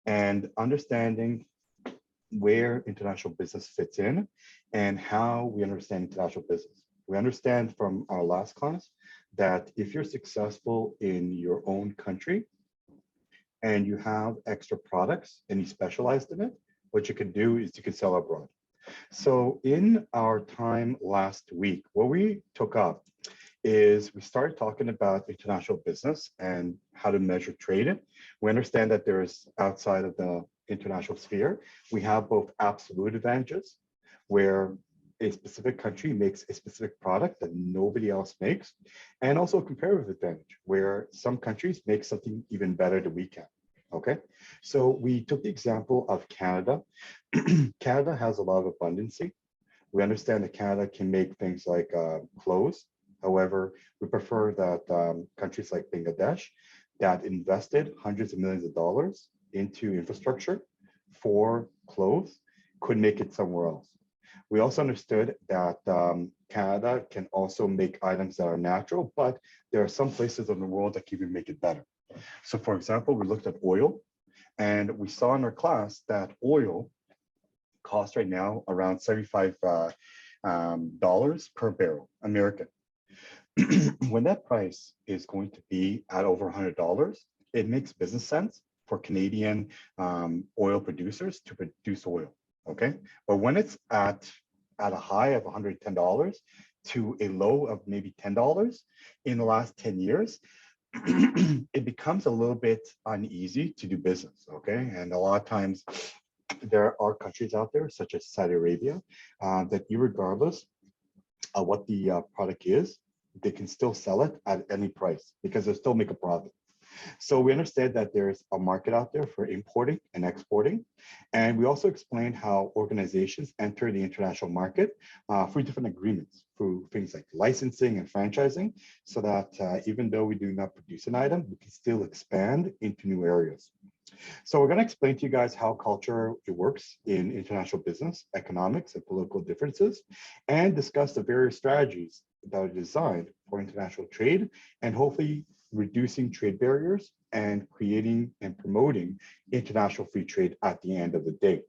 and understanding where international business fits in and how we understand international business. We understand from our last class that if you're successful in your own country and you have extra products and you specialized in it, what you can do is you can sell abroad. So in our time last week, what we took up is we started talking about international business and how to measure trade. We understand that there's outside of the international sphere, we have both absolute advantages where a specific country makes a specific product that nobody else makes, and also a comparative advantage where some countries make something even better than we can. Okay, so we took the example of Canada. Canada has a lot of abundancy. We understand that Canada can make things like clothes. However, we prefer that countries like Bangladesh that invested hundreds of millions of dollars into infrastructure for clothes could make it somewhere else. We also understood that Canada can also make items that are natural, but there are some places in the world that can even make it better. So for example, we looked at oil, and we saw in our class that oil costs right now around $75 per barrel American. When that price is going to be at over $100, it makes business sense for Canadian oil producers to produce oil, okay? But when it's at a high of $110 to a low of maybe $10 in the last 10 years, it becomes a little bit uneasy to do business, okay? And a lot of times there are countries out there, such as Saudi Arabia, that irregardless of what the product is, they can still sell it at any price because they'll still make a profit. So we understand that there's a market out there for importing and exporting. And we also explained how organizations enter the international market through different agreements, through things like licensing and franchising, so that even though we do not produce an item, we can still expand into new areas. So we're going to explain to you guys how culture works in international business, economics, and political differences, and discuss the various strategies that are designed for international trade and hopefully reducing trade barriers and creating and promoting international free trade at the end of the day.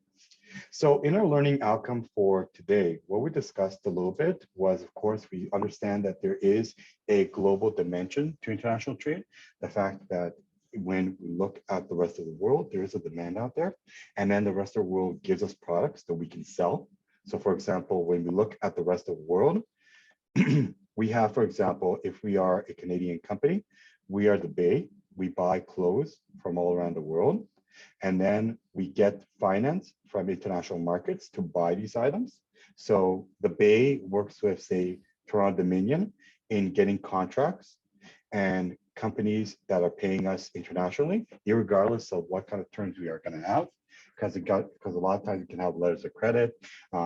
So in our learning outcome for today, what we discussed a little bit was, of course, we understand that there is a global dimension to international trade. The fact that when we look at the rest of the world, there is a demand out there, and then the rest of the world gives us products that we can sell. So for example, when we look at the rest of the world, we have, for example, if we are a Canadian company, we are the Bay, we buy clothes from all around the world, and then we get finance from international markets to buy these items. So the Bay works with, say, Toronto Dominion in getting contracts and companies that are paying us internationally, irregardless of what kind of terms we are going to have. Because a lot of times we can have letters of credit,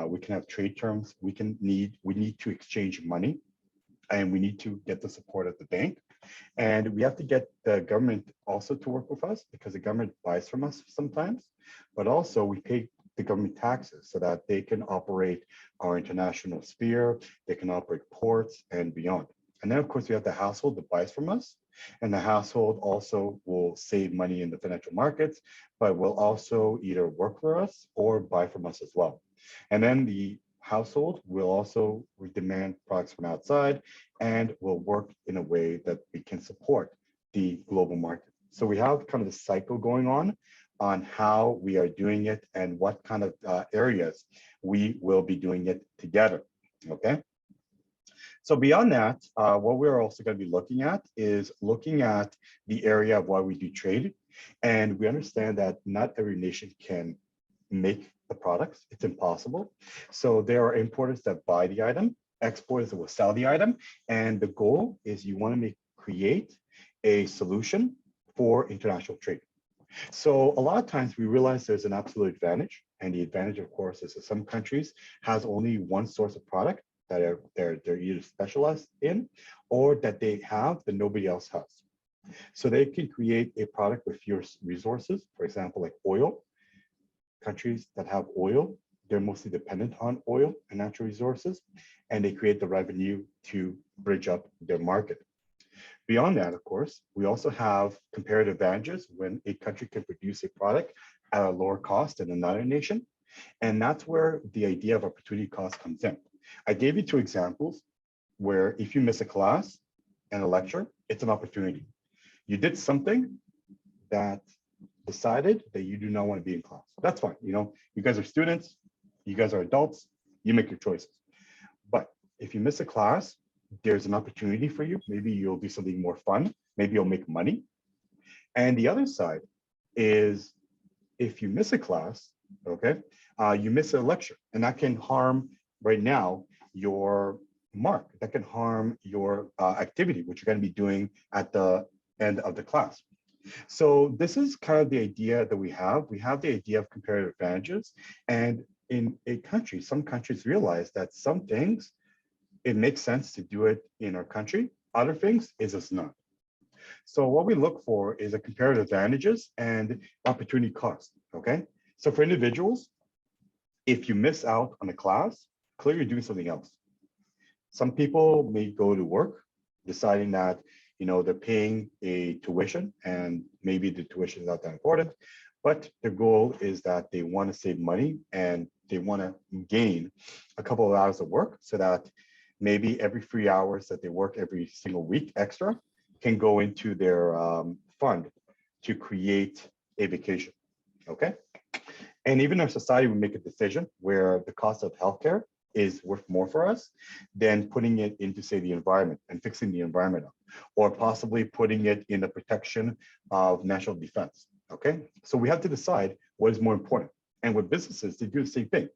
we can have trade terms, we need to exchange money, and we need to get the support of the bank. And we have to get the government also to work with us because the government buys from us sometimes, but also we pay the government taxes so that they can operate our international sphere, they can operate ports and beyond. And then of course we have the household that buys from us, and the household also will save money in the financial markets, but will also either work for us or buy from us as well. And then the household will also demand products from outside and will work in a way that we can support the global market. So we have kind of a cycle going on how we are doing it and what kind of areas we will be doing it together, okay? So beyond that, what we're also going to be looking at is looking at the area of why we do trade. And we understand that not every nation can make the products. It's impossible. So there are importers that buy the item, exporters that will sell the item. And the goal is you want to create a solution for international trade. So a lot of times we realize there's an absolute advantage. And the advantage, of course, is that some countries has only one source of product that they're either specialized in or that they have that nobody else has. So they can create a product with fewer resources, for example, like oil. Countries that have oil, they're mostly dependent on oil and natural resources, and they create the revenue to bridge up their market. Beyond that, of course, we also have comparative advantages when a country can produce a product at a lower cost than another nation. And that's where the idea of opportunity cost comes in. I gave you two examples where if you miss a class and a lecture, it's an opportunity. You did something that decided that you do not want to be in class. That's fine. You guys are students, you guys are adults, you make your choices. But if you miss a class, there's an opportunity for you. Maybe you'll do something more fun. Maybe you'll make money. And the other side is if you miss a class, okay, you miss a lecture, and that can harm right now your mark. That can harm your activity, which you're going to be doing at the end of the class. So this is kind of the idea that we have. We have the idea of comparative advantages. And in a country, some countries realize that some things, it makes sense to do it in our country. Other things is just not. So what we look for is a comparative advantages and opportunity cost, okay? So for individuals, if you miss out on a class, clearly you're doing something else. Some people may go to work deciding that, they're paying a tuition and maybe the tuition is not that important, but their goal is that they want to save money and they want to gain a couple of hours of work so that maybe every 3 hours that they work every single week extra can go into their fund to create a vacation, okay? And even our society would make a decision where the cost of healthcare is worth more for us than putting it into, say, the environment and fixing the environment up, or possibly putting it in the protection of national defense, okay? So we have to decide what is more important. And with businesses, they do the same thing.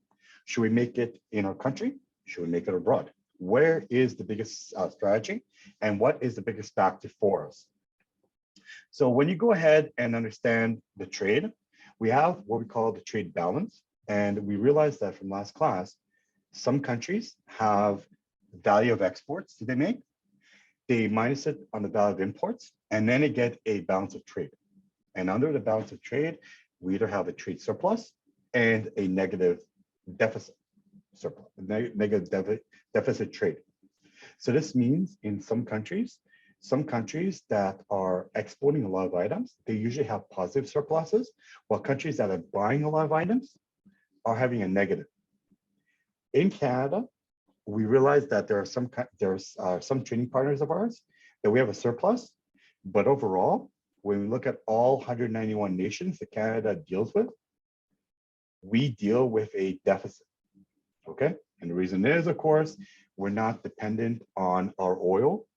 Should we make it in our country? Should we make it abroad? Where is the biggest strategy and what is the biggest factor for us? So when you go ahead and understand the trade, we have what we call the trade balance. And we realized that from last class, some countries have value of exports that they make. They minus it on the value of imports, and then they get a balance of trade. And under the balance of trade, we either have a trade surplus and a negative deficit surplus, negative deficit trade. So this means in some countries that are exporting a lot of items, they usually have positive surpluses, while countries that are buying a lot of items are having a negative. In Canada, we realize that there are some trading partners of ours that we have a surplus, but overall, when we look at all 191 nations that Canada deals with, we deal with a deficit, okay? And the reason is, of course, we're not dependent on our oil.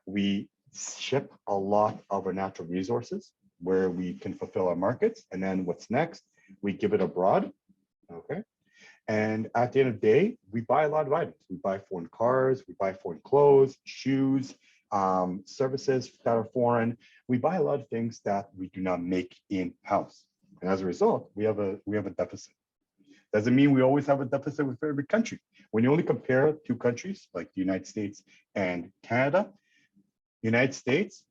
We ship a lot of our natural resources where we can fulfill our markets. And then what's next? We give it abroad, okay? And at the end of the day, we buy a lot of items. We buy foreign cars, we buy foreign clothes, shoes, services that are foreign. We buy a lot of things that we do not make in-house. And as a result, we have a deficit. Doesn't mean we always have a deficit with every country. When you only compare two countries like the United States and Canada, United States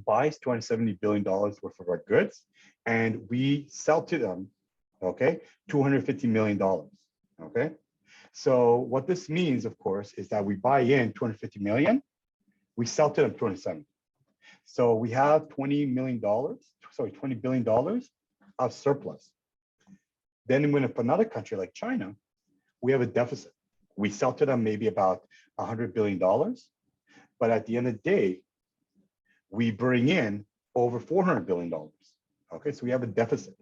buys $270 billion worth of our goods, and we sell to them, okay, $250 million, okay? So what this means, of course, is that we buy in 250 million, we sell to them 270. So we have $20 billion of surplus. Then when if another country like China, we have a deficit. We sell to them maybe about $100 billion, but at the end of the day, we bring in over $400 billion. Okay, so we have a deficit.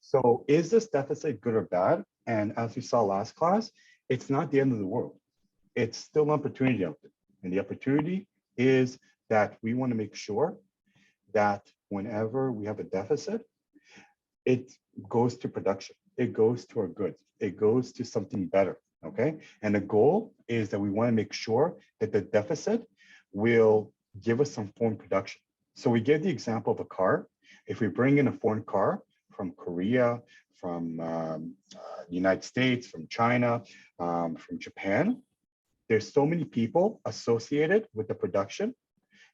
So is this deficit good or bad? And as we saw last class, it's not the end of the world. It's still an opportunity out there. And the opportunity is that we want to make sure that whenever we have a deficit, it goes to production. It goes to our goods. It goes to something better, okay? And the goal is that we want to make sure that the deficit will give us some foreign production. So we give the example of a car. If we bring in a foreign car from Korea, from the United States, from China, from Japan, there's so many people associated with the production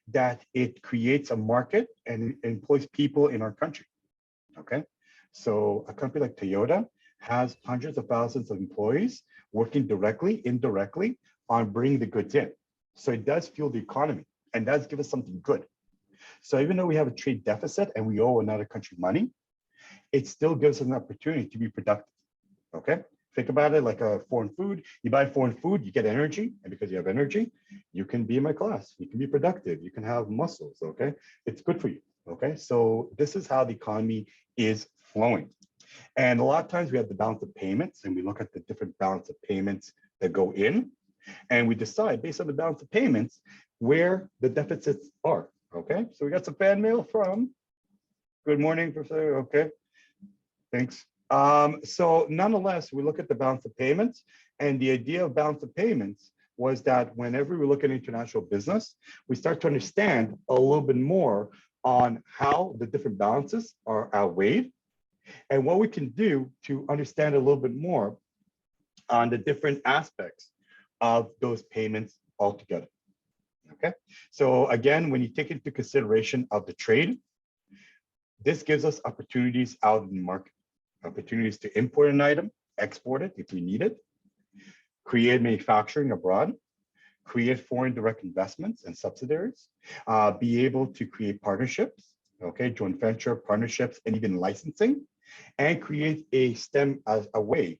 that it creates a market and it employs people in our country, okay? So a company like Toyota has hundreds of thousands of employees working directly, indirectly on bringing the goods in. So it does fuel the economy and does give us something good. So even though we have a trade deficit and we owe another country money, it still gives us an opportunity to be productive, okay? Think about it like a foreign food. You buy foreign food, you get energy, and because you have energy, you can be in my class, you can be productive, you can have muscles, okay? It's good for you, okay? So this is how the economy is flowing. And a lot of times we have the balance of payments, and we look at the different balance of payments that go in, and we decide based on the balance of payments where the deficits are, okay? So we got some fan mail from, good morning, Professor, okay, thanks. So nonetheless, we look at the balance of payments, and the idea of balance of payments was that whenever we look at international business, we start to understand a little bit more on how the different balances are outweighed and what we can do to understand a little bit more on the different aspects of those payments altogether. Okay, so again, when you take into consideration of the trade, this gives us opportunities out in the market, opportunities to import an item, export it if we need it, create manufacturing abroad, create foreign direct investments and subsidiaries, be able to create partnerships, okay, joint venture partnerships, and even licensing, and create a stem as a way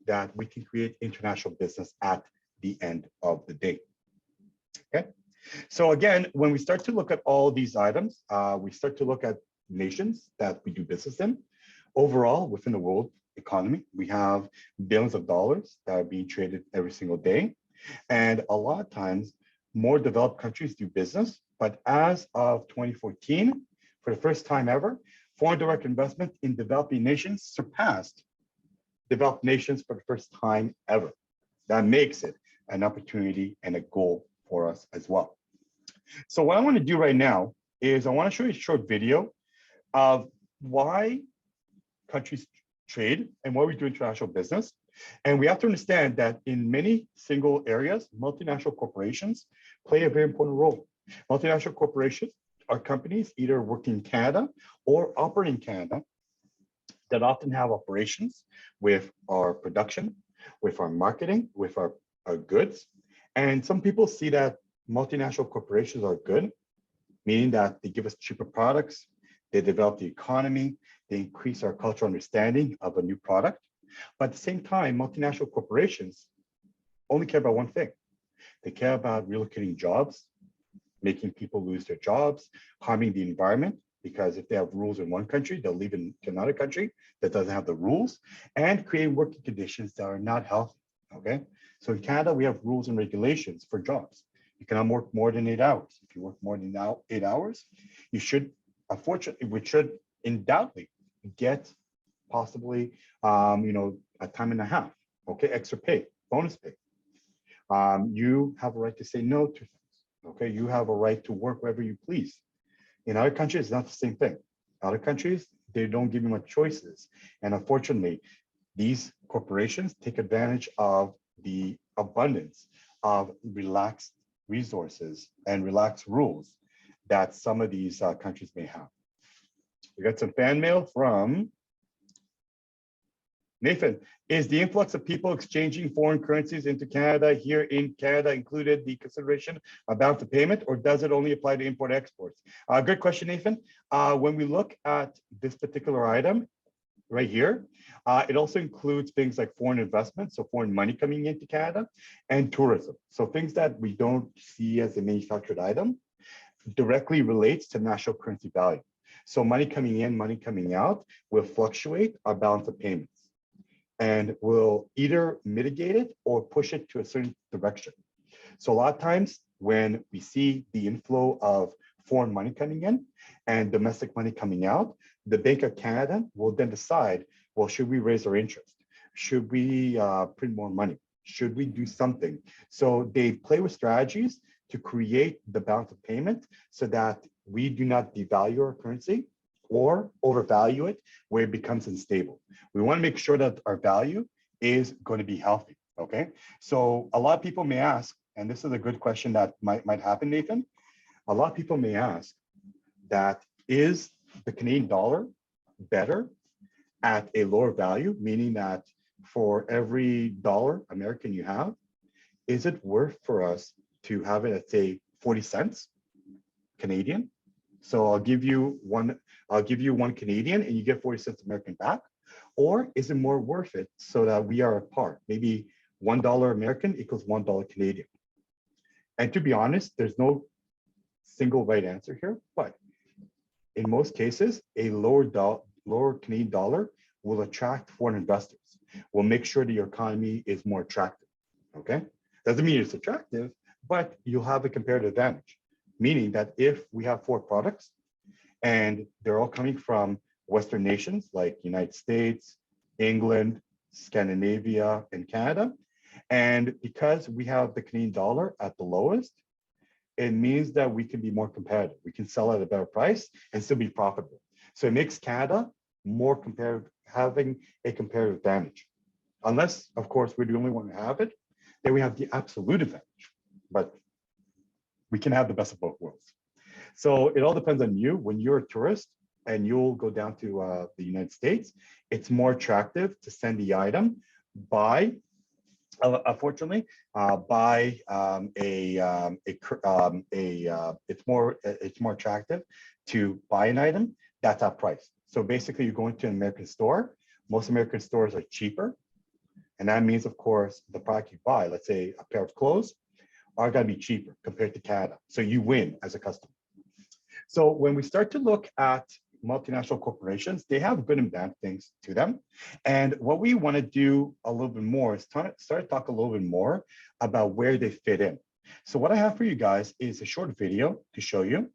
that we can create international business at the end of the day. Okay, so again, when we start to look at all these items, we start to look at nations that we do business in. Overall, within the world economy, we have billions of dollars that are being traded every single day. And a lot of times, more developed countries do business. But as of 2014, for the first time ever, foreign direct investment in developing nations surpassed developed nations for the first time ever. That makes it an opportunity and a goal for us as well. So what I want to do right now is I want to show you a short video of why countries trade and why we do international business. And we have to understand that in many single areas, multinational corporations play a very important role. Multinational corporations are companies either working in Canada or operating in Canada that often have operations with our production, with our marketing, with our goods. And some people see that multinational corporations are good, meaning that they give us cheaper products, they develop the economy, they increase our cultural understanding of a new product. But at the same time, multinational corporations only care about one thing. They care about relocating jobs, making people lose their jobs, harming the environment, because if they have rules in one country, they'll leave in another country that doesn't have the rules, and create working conditions that are not healthy, okay? So in Canada, we have rules and regulations for jobs. You cannot work more than 8 hours. If you work more than 8 hours, you should, unfortunately, we should undoubtedly get possibly, a time and a half, okay, extra pay, bonus pay. You have a right to say no to things, okay? You have a right to work wherever you please. In other countries, it's not the same thing. Other countries, they don't give you much choices. And unfortunately, these corporations take advantage of the abundance of relaxed resources and relaxed rules that some of these countries may have. We got some fan mail from Nathan. Is the influx of people exchanging foreign currencies into Canada here in Canada included the consideration about the payment, or does it only apply to import exports? Good question, Nathan. When we look at this particular item right here, it also includes things like foreign investment, so foreign money coming into Canada, and tourism. So things that we don't see as a manufactured item directly relates to national currency value. So money coming in, money coming out will fluctuate our balance of payments, and will either mitigate it or push it to a certain direction. So a lot of times when we see the inflow of foreign money coming in and domestic money coming out, the Bank of Canada will then decide, well, should we raise our interest? Should we print more money? Should we do something? So they play with strategies to create the balance of payment so that we do not devalue our currency or overvalue it where it becomes unstable. We want to make sure that our value is going to be healthy, okay? So a lot of people may ask, and this is a good question that might happen, Nathan. A lot of people may ask that, is the Canadian dollar better at a lower value, meaning that for every dollar American you have, is it worth for us to have it at, say, 40 cents Canadian So I'll give you one Canadian and you get 40 cents American back? Or is it more worth it so that we are apart? Maybe $1 American equals $1 Canadian. And to be honest, there's no single right answer here, but in most cases, a lower Canadian dollar will attract foreign investors, will make sure that your economy is more attractive, okay? Doesn't mean it's attractive, but you'll have a comparative advantage, meaning that if we have 4 products and they're all coming from Western nations like United States, England, Scandinavia, and Canada, and because we have the Canadian dollar at the lowest, it means that we can be more competitive. We can sell at a better price and still be profitable. So it makes Canada more competitive, having a comparative advantage. Unless, of course, we're the only one to have it, then we have the absolute advantage. But we can have the best of both worlds. So it all depends on you. When you're a tourist and you'll go down to the United States, it's more attractive to send the item by unfortunately, it's more attractive to buy an item that's at price. So basically, you go into an American store. Most American stores are cheaper, and that means, of course, the product you buy, let's say a pair of clothes, are going to be cheaper compared to Canada. So you win as a customer. So when we start to look at multinational corporations, they have good and bad things to them. And what we want to do a little bit more is start to talk a little bit more about where they fit in. So what I have for you guys is a short video to show you.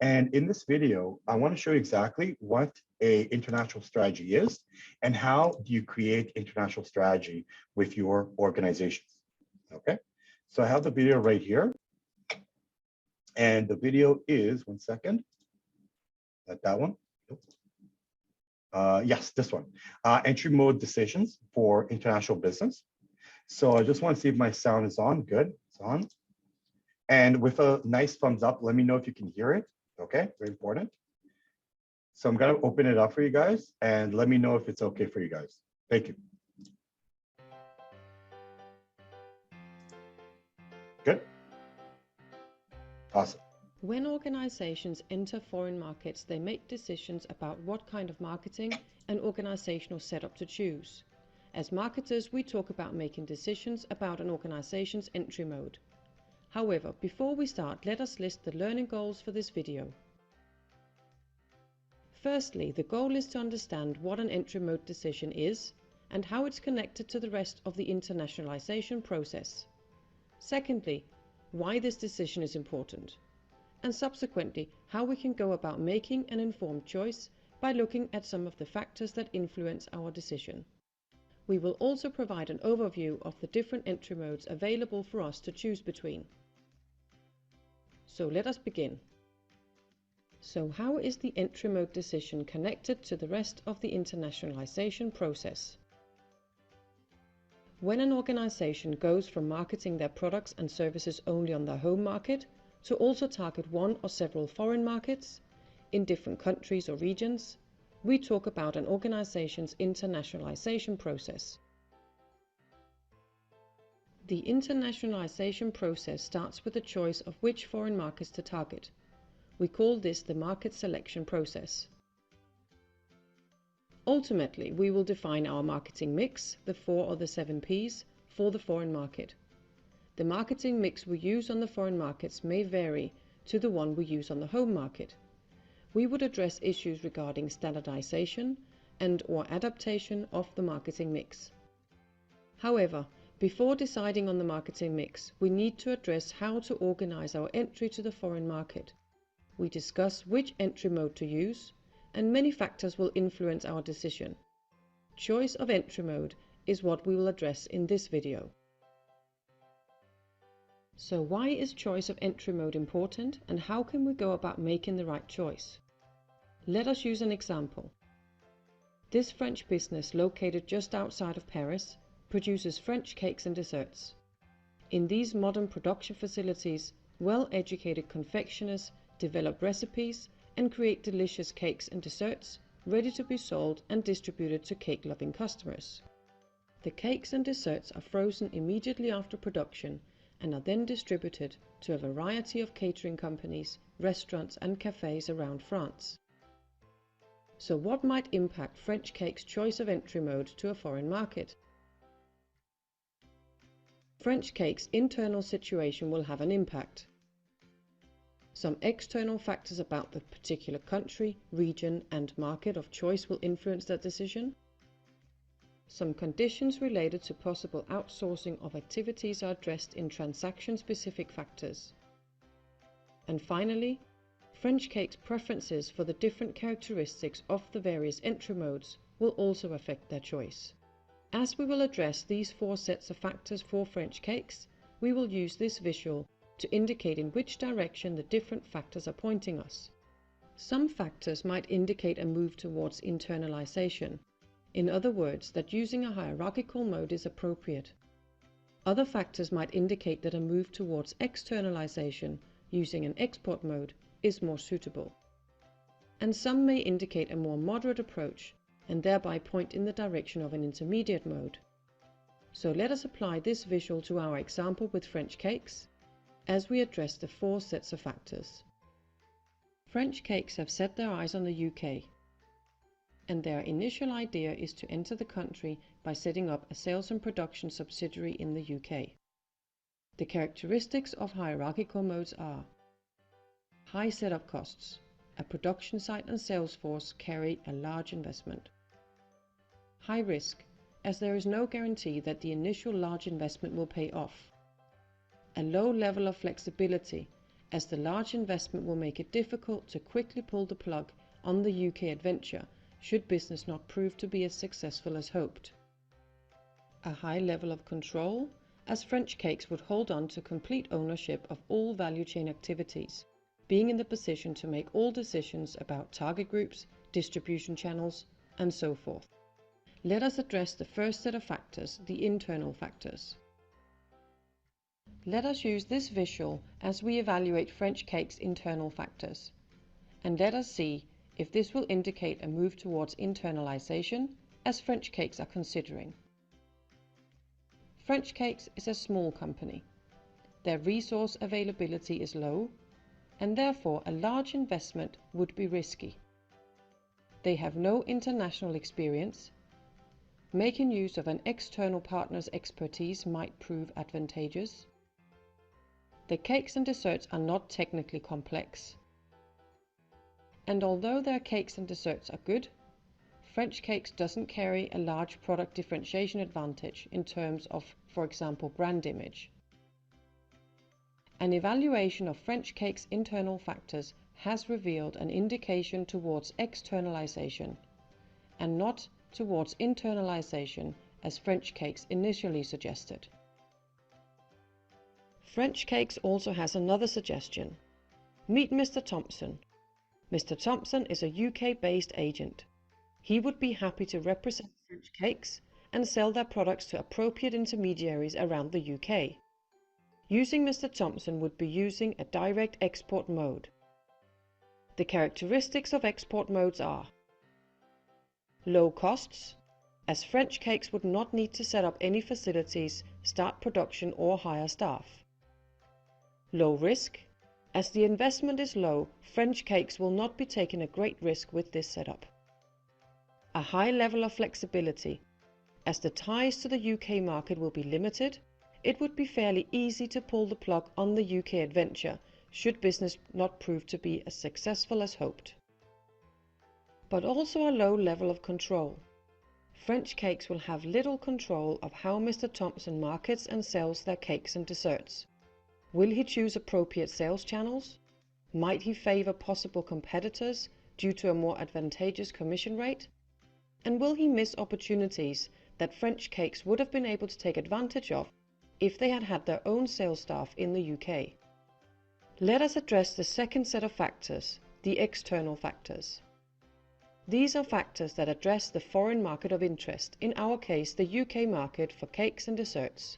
And in this video, I want to show you exactly what an international strategy is and how do you create international strategy with your organizations. Okay, so I have the video right here. And the video is, one second. That one? Yes, this one. Entry mode decisions for international business. So I just want to see if my sound is on. Good, it's on. And with a nice thumbs up, let me know if you can hear it. Okay, very important. So I'm going to open it up for you guys and let me know if it's okay for you guys. Thank you. Good. Awesome. When organizations enter foreign markets, they make decisions about what kind of marketing and organizational setup to choose. As marketers, we talk about making decisions about an organization's entry mode. However, before we start, let us list the learning goals for this video. Firstly, the goal is to understand what an entry mode decision is and how it's connected to the rest of the internationalization process. Secondly, why this decision is important. And subsequently, how we can go about making an informed choice by looking at some of the factors that influence our decision. We will also provide an overview of the different entry modes available for us to choose between. So let us begin. So how is the entry mode decision connected to the rest of the internationalization process? When an organization goes from marketing their products and services only on their home market to also target one or several foreign markets in different countries or regions, we talk about an organization's internationalization process. The internationalization process starts with the choice of which foreign markets to target. We call this the market selection process. Ultimately, we will define our marketing mix, the 4 or the 7 Ps, for the foreign market. The marketing mix we use on the foreign markets may vary to the one we use on the home market. We would address issues regarding standardization and/or adaptation of the marketing mix. However, before deciding on the marketing mix, we need to address how to organize our entry to the foreign market. We discuss which entry mode to use, and many factors will influence our decision. Choice of entry mode is what we will address in this video. So why is choice of entry mode important, and how can we go about making the right choice? Let us use an example. This French business, located just outside of Paris, produces French cakes and desserts. In these modern production facilities, well-educated confectioners develop recipes and create delicious cakes and desserts ready to be sold and distributed to cake-loving customers. The cakes and desserts are frozen immediately after production and are then distributed to a variety of catering companies, restaurants and cafes around France. So what might impact French Cake's choice of entry mode to a foreign market? French Cake's internal situation will have an impact. Some external factors about the particular country, region and market of choice will influence that decision. Some conditions related to possible outsourcing of activities are addressed in transaction-specific factors. And finally, French Cake's preferences for the different characteristics of the various entry modes will also affect their choice. As we will address these 4 sets of factors for French Cakes, we will use this visual to indicate in which direction the different factors are pointing us. Some factors might indicate a move towards internalization, in other words, that using a hierarchical mode is appropriate. Other factors might indicate that a move towards externalization using an export mode is more suitable. And some may indicate a more moderate approach and thereby point in the direction of an intermediate mode. So let us apply this visual to our example with French Cakes as we address the 4 sets of factors. French Cakes have set their eyes on the UK, and their initial idea is to enter the country by setting up a sales and production subsidiary in the UK. The characteristics of hierarchical modes are: high setup costs. A production site and sales force carry a large investment. High risk, as there is no guarantee that the initial large investment will pay off. A low level of flexibility, as the large investment will make it difficult to quickly pull the plug on the UK adventure should business not prove to be as successful as hoped. A high level of control, as French Cakes would hold on to complete ownership of all value chain activities, being in the position to make all decisions about target groups, distribution channels, and so forth. Let us address the first set of factors, the internal factors. Let us use this visual as we evaluate French Cake's internal factors, and let us see if this will indicate a move towards internalization, as French Cakes are considering. French Cakes is a small company. Their resource availability is low, and therefore a large investment would be risky. They have no international experience. Making use of an external partner's expertise might prove advantageous. The cakes and desserts are not technically complex. And although their cakes and desserts are good, French Cakes doesn't carry a large product differentiation advantage in terms of, for example, brand image. An evaluation of French Cakes' internal factors has revealed an indication towards externalization, and not towards internalization as French Cakes initially suggested. French Cakes also has another suggestion. Meet Mr. Thompson. Mr. Thompson is a UK-based agent. He would be happy to represent French Cakes and sell their products to appropriate intermediaries around the UK. Using Mr. Thompson would be using a direct export mode. The characteristics of export modes are: low costs, as French Cakes would not need to set up any facilities, start production or hire staff. Low risk, as the investment is low, French Cakes will not be taking a great risk with this setup. A high level of flexibility, as the ties to the UK market will be limited, it would be fairly easy to pull the plug on the UK adventure should business not prove to be as successful as hoped. But also a low level of control. French Cakes will have little control of how Mr. Thompson markets and sells their cakes and desserts. Will he choose appropriate sales channels? Might he favor possible competitors due to a more advantageous commission rate? And will he miss opportunities that French Cakes would have been able to take advantage of if they had had their own sales staff in the UK? Let us address the second set of factors, the external factors. These are factors that address the foreign market of interest, in our case the UK market for cakes and desserts.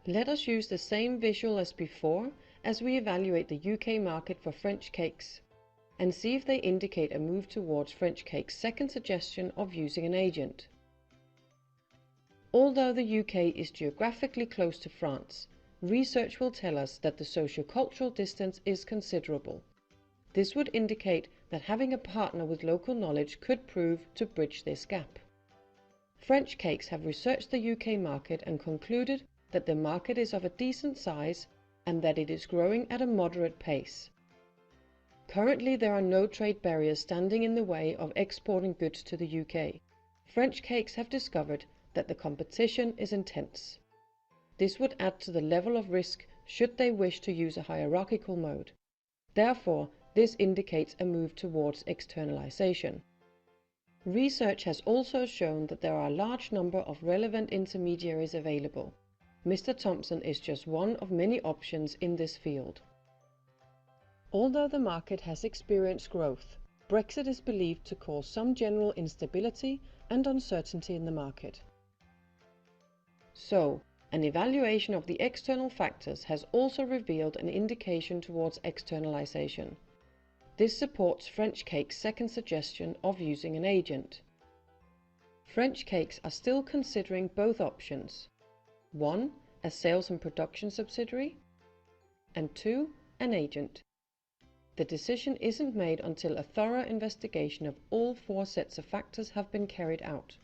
Let us use the same visual as before as we evaluate the UK market for French Cakes, and see if they indicate a move towards French Cakes' second suggestion of using an agent. Although the UK is geographically close to France, research will tell us that the socio-cultural distance is considerable. This would indicate that having a partner with local knowledge could prove to bridge this gap. French Cakes have researched the UK market and concluded that the market is of a decent size and that it is growing at a moderate pace. Currently, there are no trade barriers standing in the way of exporting goods to the UK. French Cakes have discovered that the competition is intense. This would add to the level of risk should they wish to use a hierarchical mode. Therefore, this indicates a move towards externalization. Research has also shown that there are a large number of relevant intermediaries available. Mr. Thompson is just one of many options in this field. Although the market has experienced growth, Brexit is believed to cause some general instability and uncertainty in the market. So, an evaluation of the external factors has also revealed an indication towards externalization. This supports French Cakes' second suggestion of using an agent. French Cakes are still considering both options. 1. A sales and production subsidiary, and 2. An agent. The decision isn't made until a thorough investigation of all 4 sets of factors have been carried out.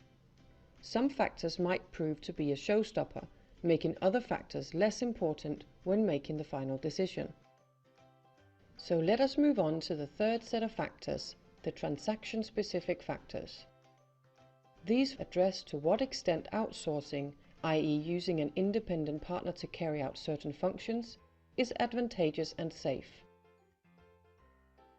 Some factors might prove to be a showstopper, making other factors less important when making the final decision. So let us move on to the third set of factors, the transaction-specific factors. These address to what extent outsourcing, i.e. using an independent partner to carry out certain functions, is advantageous and safe.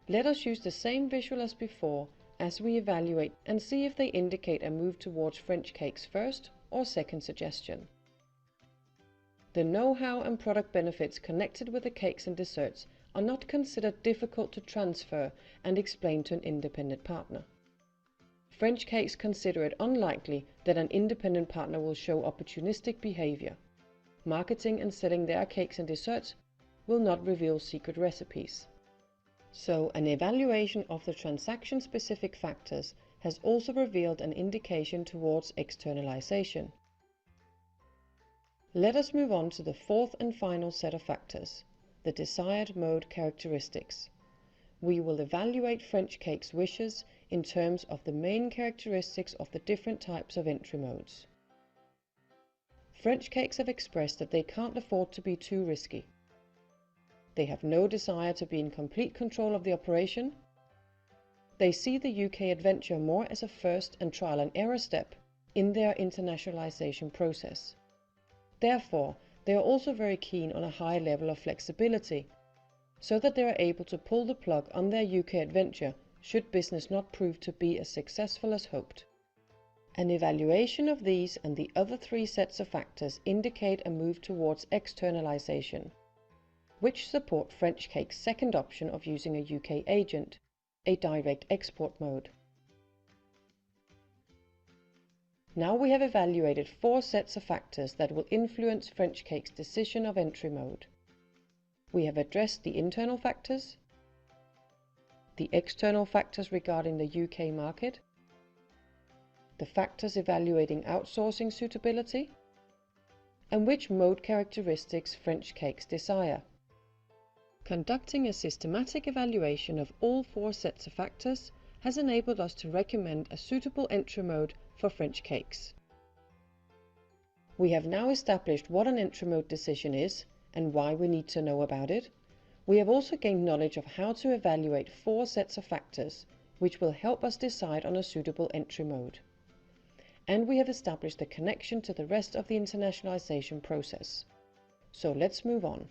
Let us use the same visual as before as we evaluate and see if they indicate a move towards French Cakes' first or second suggestion. The know-how and product benefits connected with the cakes and desserts are not considered difficult to transfer and explain to an independent partner. French Cakes consider it unlikely that an independent partner will show opportunistic behavior. Marketing and selling their cakes and desserts will not reveal secret recipes. So, an evaluation of the transaction-specific factors has also revealed an indication towards externalization. Let us move on to the fourth and final set of factors, the desired mode characteristics. We will evaluate French Cakes' wishes in terms of the main characteristics of the different types of entry modes. French Cakes have expressed that they can't afford to be too risky. They have no desire to be in complete control of the operation. They see the UK adventure more as a first and trial and error step in their internationalization process. Therefore, they are also very keen on a high level of flexibility, so that they are able to pull the plug on their UK adventure should business not prove to be as successful as hoped. An evaluation of these and the other 3 sets of factors indicate a move towards externalization, which support French Cakes' second option of using a UK agent, a direct export mode. Now we have evaluated 4 sets of factors that will influence French Cakes' decision of entry mode. We have addressed the internal factors, the external factors regarding the UK market, the factors evaluating outsourcing suitability, and which mode characteristics French Cakes desire. Conducting a systematic evaluation of all 4 sets of factors has enabled us to recommend a suitable entry mode for French Cakes. We have now established what an entry mode decision is and why we need to know about it. We have also gained knowledge of how to evaluate 4 sets of factors, which will help us decide on a suitable entry mode. And we have established the connection to the rest of the internationalization process. So let's move on.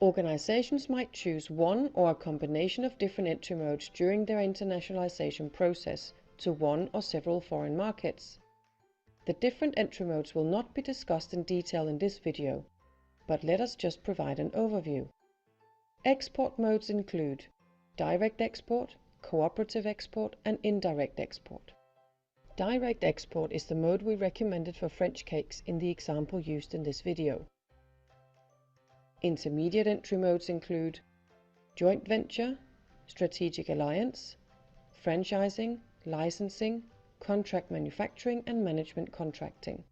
Organizations might choose one or a combination of different entry modes during their internationalization process to one or several foreign markets. The different entry modes will not be discussed in detail in this video, but let us just provide an overview. Export modes include direct export, cooperative export, and indirect export. Direct export is the mode we recommended for French Cakes in the example used in this video. Intermediate entry modes include joint venture, strategic alliance, franchising, licensing, contract manufacturing, and management contracting.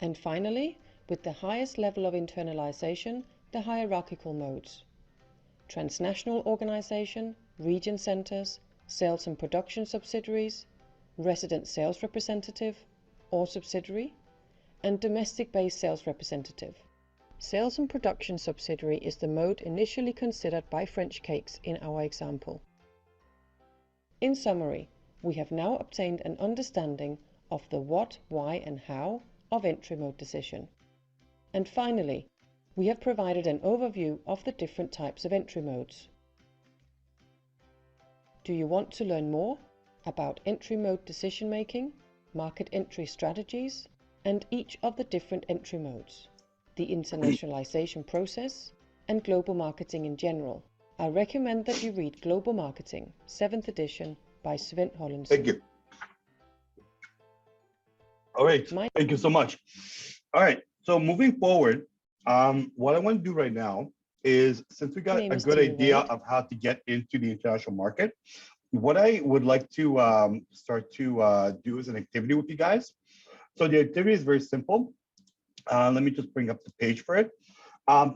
And finally, with the highest level of internalization, the hierarchical modes. Transnational organization, region centers, sales and production subsidiaries, resident sales representative or subsidiary, and domestic-based sales representative. Sales and production subsidiary is the mode initially considered by French cakes in our example. In summary, we have now obtained an understanding of the what, why, and how of entry mode decision. And finally, we have provided an overview of the different types of entry modes. Do you want to learn more about entry mode decision making, market entry strategies, and each of the different entry modes, the internationalization process, and global marketing in general? I recommend that you read Global Marketing, 7th edition by Sven Hollensen. Thank you. All right, thank you so much. All right, so moving forward, what I want to do right now is, since we got a good idea of how to get into the international market, what I would like to start to do is an activity with you guys. So the activity is very simple. Let me just bring up the page for it.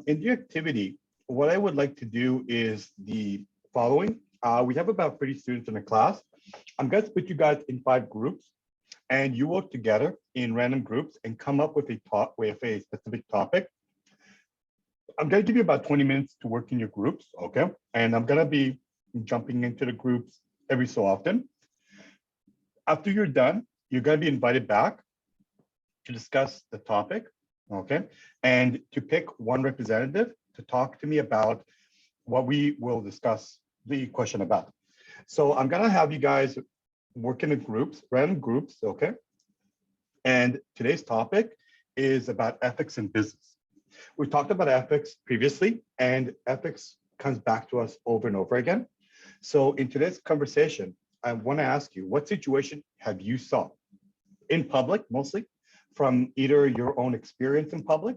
In the activity, what I would like to do is the following. We have about 30 students in a class. I'm going to put you guys in 5 groups, and you work together in random groups and come up with a specific topic. I'm going to give you about 20 minutes to work in your groups, okay? And I'm going to be jumping into the groups every so often. After you're done, you're going to be invited back to discuss the topic, okay? And to pick one representative to talk to me about what we will discuss the question about. So I'm going to have you guys work in the groups, random groups, okay? And today's topic is about ethics in business. We talked about ethics previously, and ethics comes back to us over and over again. So in today's conversation, I want to ask you, what situation have you saw in public, mostly from either your own experience in public,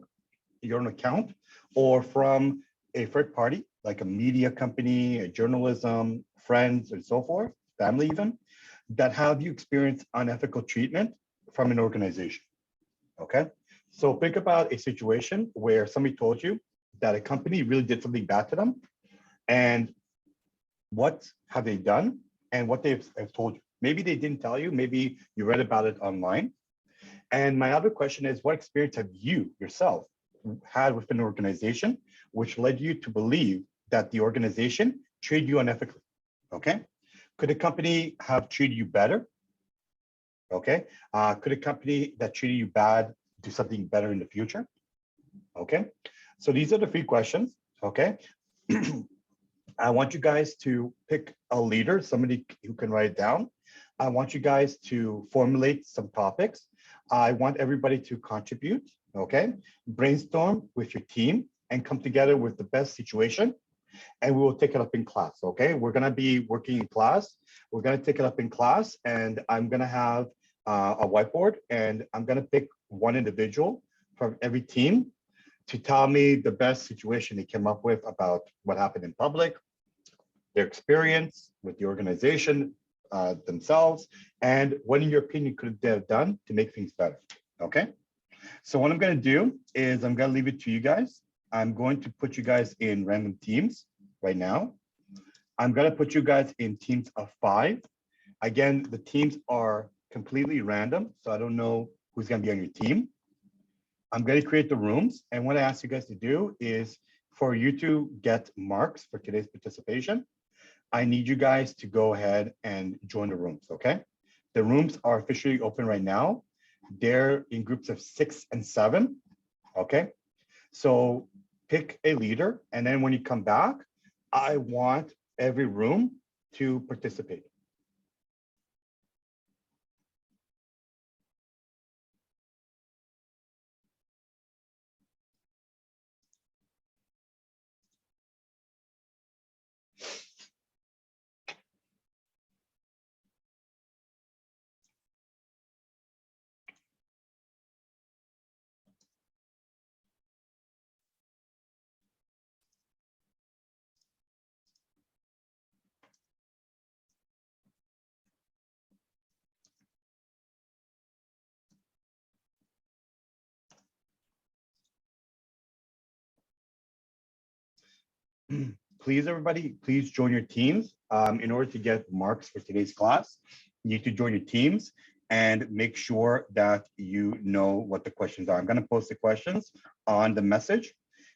your own account, or from a third party, like a media company, a journalism, friends, and so forth, family even, that have you experienced unethical treatment from an organization, okay? So think about a situation where somebody told you that a company really did something bad to them, and what have they done and what they've told you. Maybe they didn't tell you, maybe you read about it online. And my other question is, what experience have you yourself had with an organization which led you to believe that the organization treated you unethically, okay? Could a company have treated you better? Okay. Could a company that treated you bad do something better in the future? Okay. So these are the 3 questions. Okay. I want you guys to pick a leader, somebody who can write it down. I want you guys to formulate some topics. I want everybody to contribute. Okay. Brainstorm with your team and come together with the best situation. And we will take it up in class, okay? We're gonna be working in class. We're gonna take it up in class, and I'm gonna have a whiteboard, and I'm gonna pick one individual from every team to tell me the best situation they came up with about what happened in public, their experience with the organization themselves, and what in your opinion could they have done to make things better, okay? So what I'm gonna do is I'm gonna leave it to you guys. I'm going to put you guys in random teams right now. I'm going to put you guys in teams of 5. Again, the teams are completely random, so I don't know who's going to be on your team. I'm going to create the rooms, and what I ask you guys to do is for you to get marks for today's participation. I need you guys to go ahead and join the rooms, okay? The rooms are officially open right now. They're in groups of 6 and 7, okay? So pick a leader, and then when you come back, I want every room to participate. Please, everybody, please join your teams. In order to get marks for today's class, you need to join your teams and make sure that you know what the questions are. I'm going to post the questions on the message,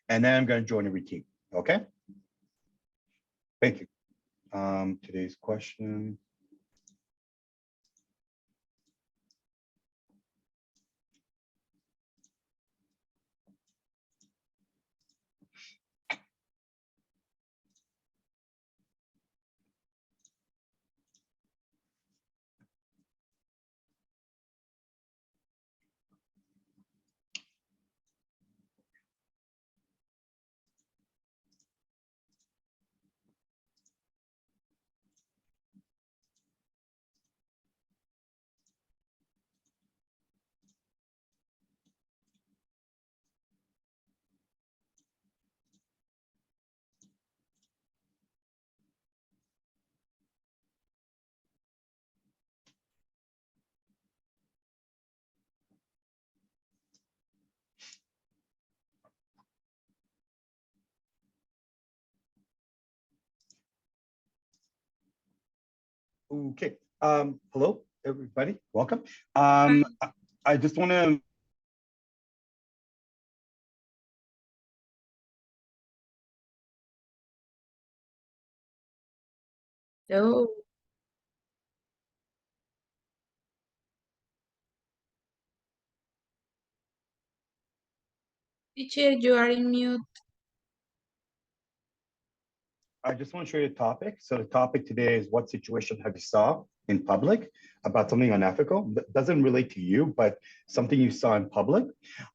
and then I'm going to join every team. Okay? Thank you. Today's question. Okay. Hello, everybody. Welcome. I just want to Hello, teacher, you are in mute. show you a topic. So the topic today is what situation have you saw in public about something unethical that doesn't relate to you, but something you saw in public.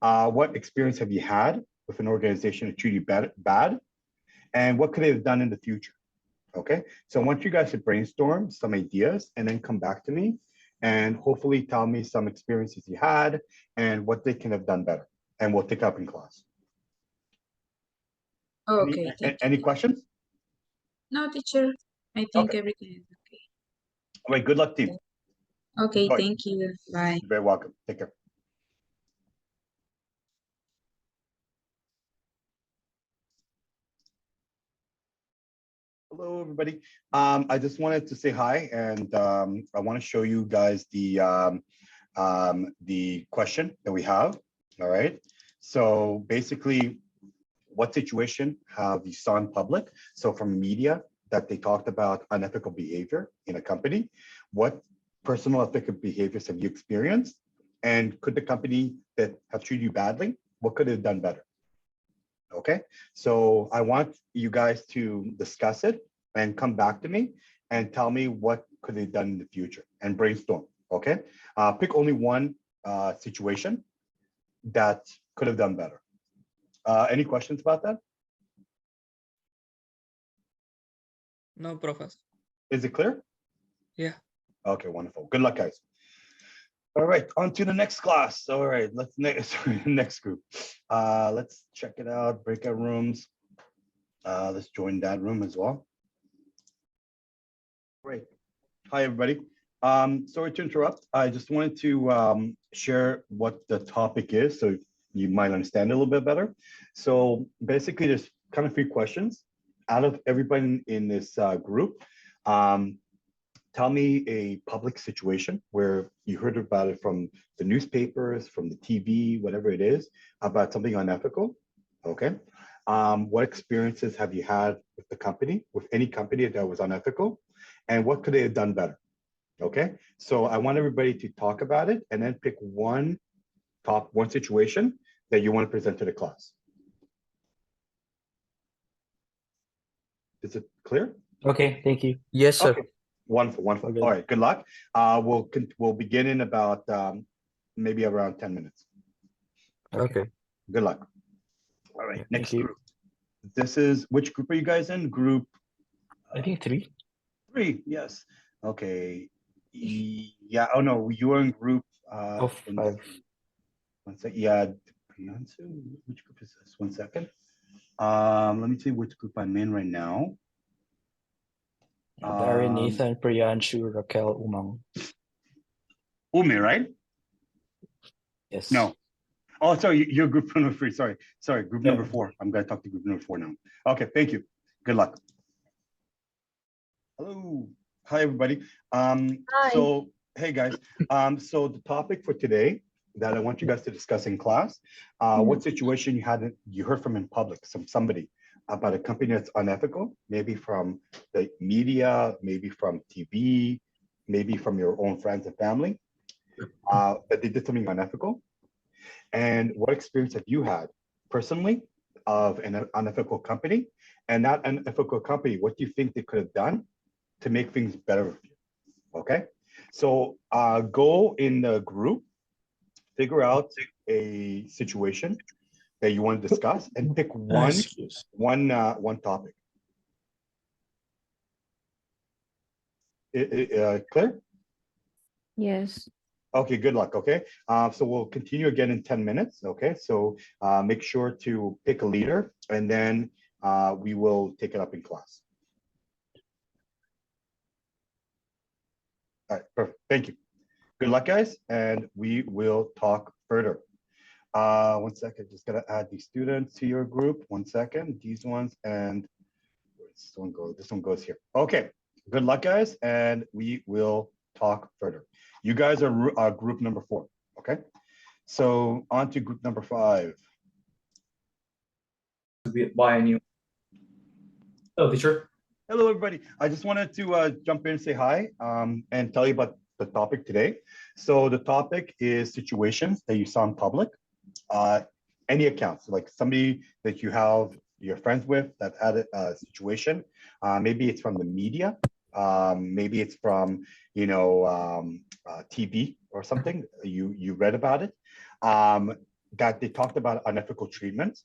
What experience have you had with an organization that treated you bad, and what could they have done in the future? Okay, so I want you guys to brainstorm some ideas and then come back to me and hopefully tell me some experiences you had and what they can have done better. And we'll take up in class. Okay, thank Any you. questions? No, teacher, I think Okay. everything is okay. All right, good luck, team. Okay, Enjoy. thank you. Bye. You're very welcome. Take care. Hello, everybody. I just wanted to say hi, and I want to show you guys the question that we have. All right. So basically, what situation have you saw in public? So from media that they talked about unethical behavior in a company. What personal ethical behaviors have you experienced? And could the company that have treated you badly, what could have done better? Okay, so I want you guys to discuss it and come back to me and tell me what could they have done in the future and brainstorm. Okay, pick only one situation that could have done better. Any questions about that? No, Professor. Is it clear? Yeah. Okay, wonderful. Good luck, guys. All right, on to the next class. All right, let's next group. Let's check it out. Breakout rooms. Let's join that room as well. Great. Hi, everybody. Sorry to interrupt. I just wanted to share what the topic is so you might understand it a little bit better. So basically, there's kind of 3 questions. Out of everybody in this group, tell me a public situation where you heard about it from the newspapers, from the TV, whatever it is, about something unethical. Okay. What experiences have you had with the company, with any company that was unethical? And what could they have done better? Okay. So I want everybody to talk about it and then pick one situation that you want to present to the class. Is it clear? Okay, thank you. Yes, sir. Okay. Wonderful, wonderful. Okay. All right, good luck. We'll begin in about maybe around 10 minutes. Okay. Good luck. All right, Yeah, next thank you. group. This is, which group are you guys in? Group I think 3. 3, yes. Okay. Yeah, oh no, you were in group Of 5. one second. Yeah, which group is this? 1 second. Let me see which group I'm in right now. Darren, Nathan, Priyanshu, Raquel, Umang. Ume, right? Yes. No. Oh, sorry, you're group number 3. Sorry, group Yeah. number 4. I'm going to talk to group number 4 now. Okay, thank you. Good luck. Hello. Hi, everybody. Hi. So, hey, guys. So the topic for today that I want you guys to discuss in class, what situation you heard from in public, somebody about a company that's unethical, maybe from the media, maybe from TV, maybe from your own friends and family, that they did something unethical. And what experience have you had personally of an unethical company? And that unethical company, what do you think they could have done to make things better for you? Okay, so go in the group, figure out a situation that you want to discuss, and pick one topic. Clear? Yes. Okay, good luck. Okay, so we'll continue again in 10 minutes. Okay, so make sure to pick a leader, and then we will take it up in class. All right, perfect. Thank you. Good luck, guys, and we will talk further. 1 second, just gotta add these students to your group. 1 second, these ones, and this one goes. This one goes here. Okay, good luck, guys, and we will talk further. You guys are group number 4. Okay, so on to group number 5. Buy a new. Hello, teacher. Hello, everybody. I just wanted to jump in and say hi and tell you about the topic today. So the topic is situations that you saw in public. Any accounts, like somebody that you're friends with that had a situation. Maybe it's from the media. Maybe it's from, TV or something. You read about it. That they talked about unethical treatment.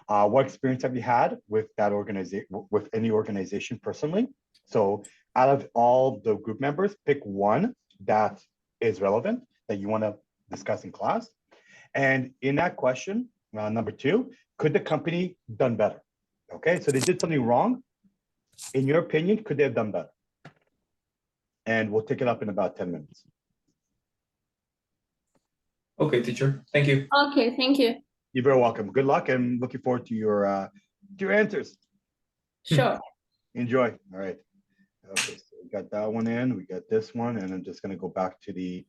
What experience have you had with that organization, with any organization personally? So out of all the group members, pick one that is relevant that you want to discuss in class. And in that question, number 2, could the company done better? Okay, so they did something wrong. In your opinion, could they have done better? And we'll take it up in about 10 minutes. Okay, teacher. Thank you. Okay, thank you. You're very welcome. Good luck, and looking forward to your answers. Sure. Enjoy. All right. Okay, so we got that one in. We got this one, and I'm just gonna go back to the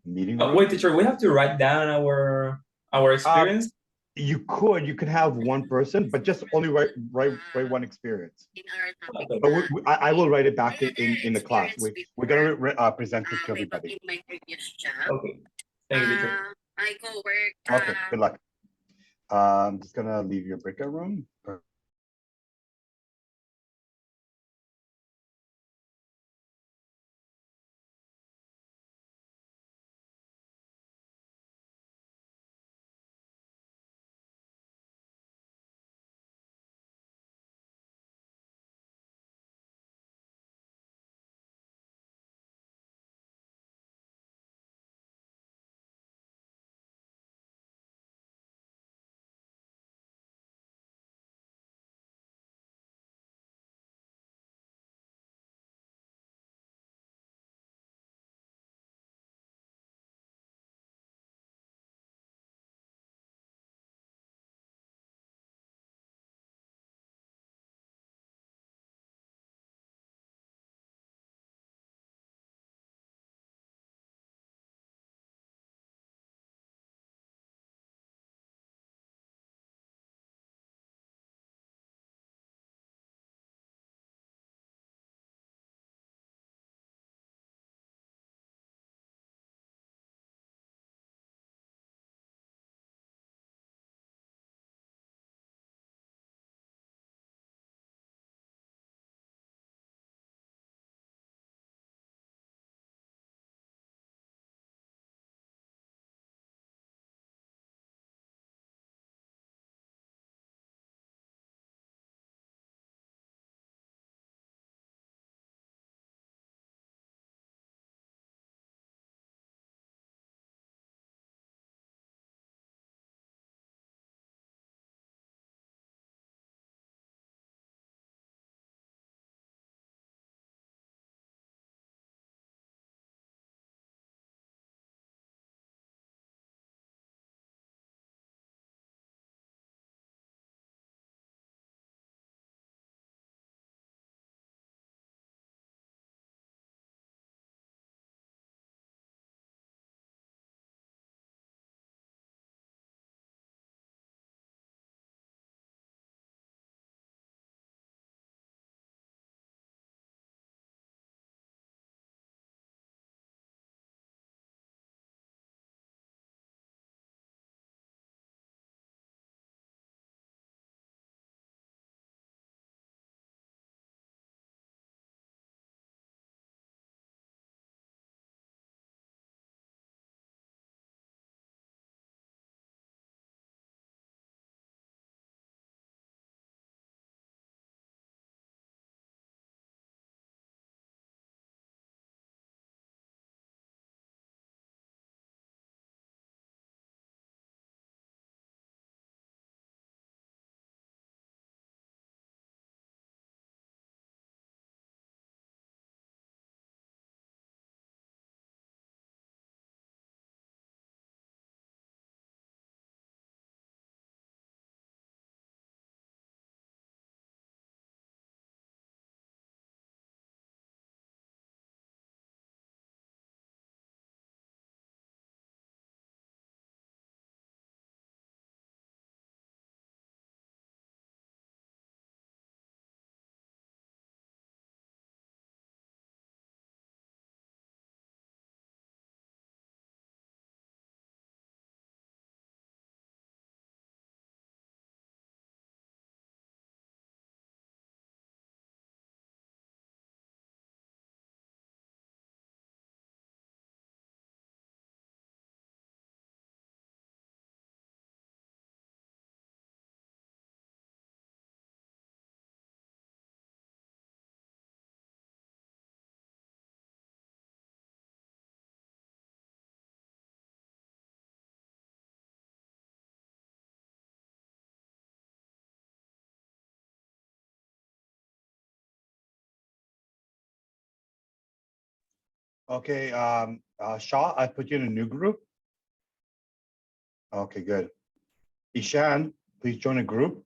meeting room. Wait, teacher. We have to write down our experience. You could have one person, but just only write one experience. Okay. But I will write it back in the class. We're gonna present it to everybody. Okay. Thank you, teacher. I go work. Okay. Good luck. I'm just gonna leave your breakout room. Okay, Shaw, I put you in a new group. Okay, good. Ishan, please join a group.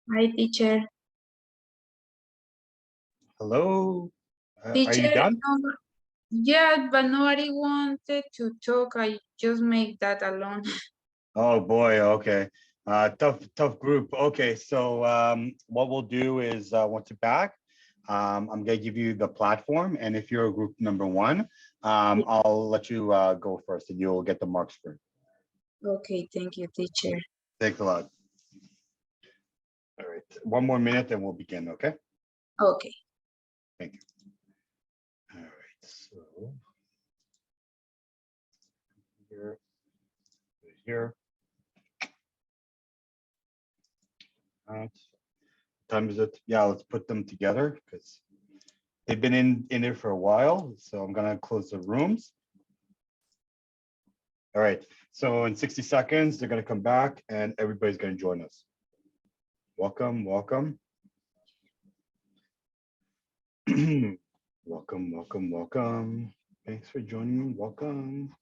Hi, teacher. Hello. Are you Teacher, done? yeah, but nobody wanted to talk. I just make that alone. Oh boy, okay. Tough group. Okay, so what we'll do is once you're back, I'm gonna give you the platform, and if you're group number one, I'll let you go first, and you'll get the marks for it. Okay, thank you, teacher. Thanks a lot. one more minute and we'll begin, okay? Okay. Thank you. All right, so here. All right. Time is it? Yeah, let's put them together because they've been in there for a while. So I'm gonna close the rooms. All right. So in 60 seconds, they're gonna come back and everybody's gonna join us. Welcome, welcome. Welcome, welcome, welcome. Thanks for joining me. Welcome.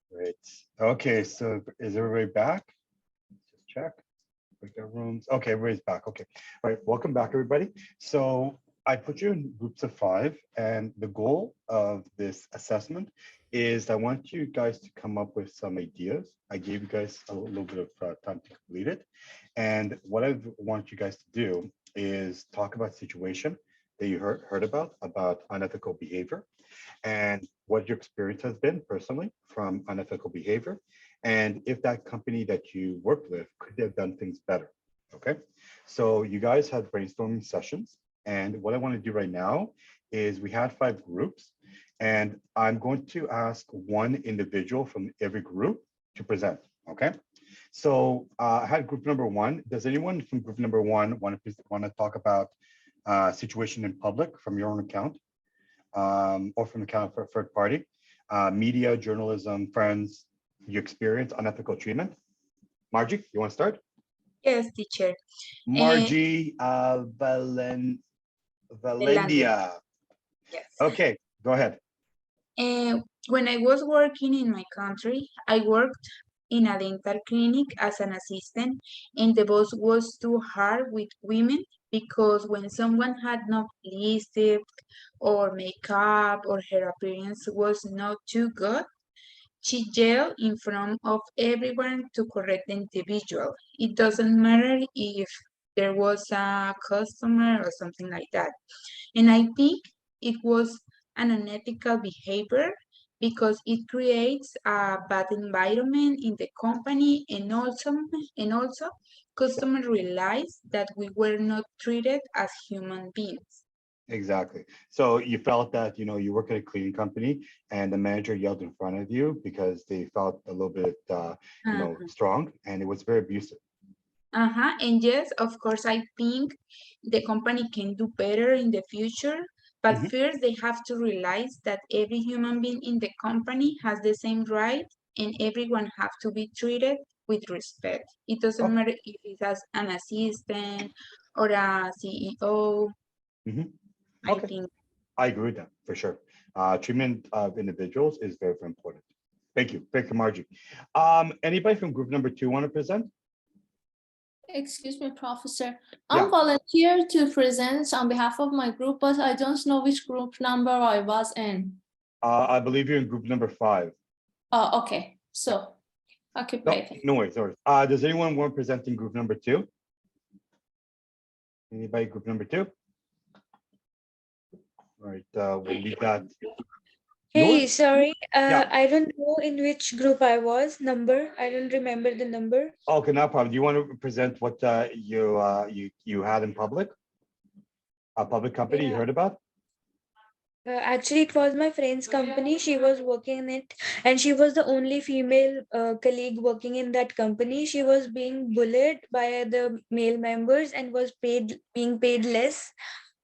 Great. Okay, so is everybody back? Just check. Breakout rooms. Okay, everybody's back. Okay. All right, welcome back, everybody. So I put you in groups of 5, and the goal of this assessment is I want you guys to come up with some ideas. I gave you guys a little bit of time to complete it. And what I want you guys to do is talk about situation that you heard about unethical behavior, and what your experience has been personally from unethical behavior, and if that company that you worked with could have done things better. Okay, so you guys had brainstorming sessions, and what I want to do right now is we had 5 groups, and I'm going to ask one individual from every group to present. Okay, so I had group number 1. Does anyone from group number 1 want to talk about situation in public from your own account? Or from the account for a third party, media, journalism, friends, your experience, unethical treatment. Margie, you want to start? Yes, teacher. Margie Valendia. Yes. Okay, go ahead. When I was working in my country, I worked in a dental clinic as an assistant, and the boss was too hard with women because when someone had no lipstick or makeup or her appearance was not too good, she yelled in front of everyone to correct the individual. It doesn't matter if there was a customer or something like that. And I think it was an unethical behavior because it creates a bad environment in the company, and also customers realize that we were not treated as human beings. Exactly. So you felt that, you work at a cleaning company and the manager yelled in front of you because they felt a little bit, strong, and it was very abusive. And yes, of course, I think the company can do better in the future, but Mhm. first they have to realize that every human being in the company has the same right, and everyone have to be treated with respect. It doesn't Okay. matter if it's as an assistant or a CEO. Mhm. I Okay. think. I agree with that for sure. Treatment of individuals is very, very important. Thank you, Margie. Anybody from group number 2 want to present? Excuse me, Professor. Yeah. I'm volunteer to present on behalf of my group, but I don't know which group number I was in. I believe you're in group number 5. Oh, okay. So, okay, No, great. no worries, no worries. Does anyone want to present in group number 2? Anybody group number 2? All right, we'll leave that. Hey, Noor? sorry, Yeah. I don't know in which group I was, number. I don't remember the number. Okay, no problem. Do you want to present what you had in public? A public company you Yeah. heard about? Actually, it was my friend's company. She was working in it, and she was the only female colleague working in that company. She was being bullied by the male members and was being paid less.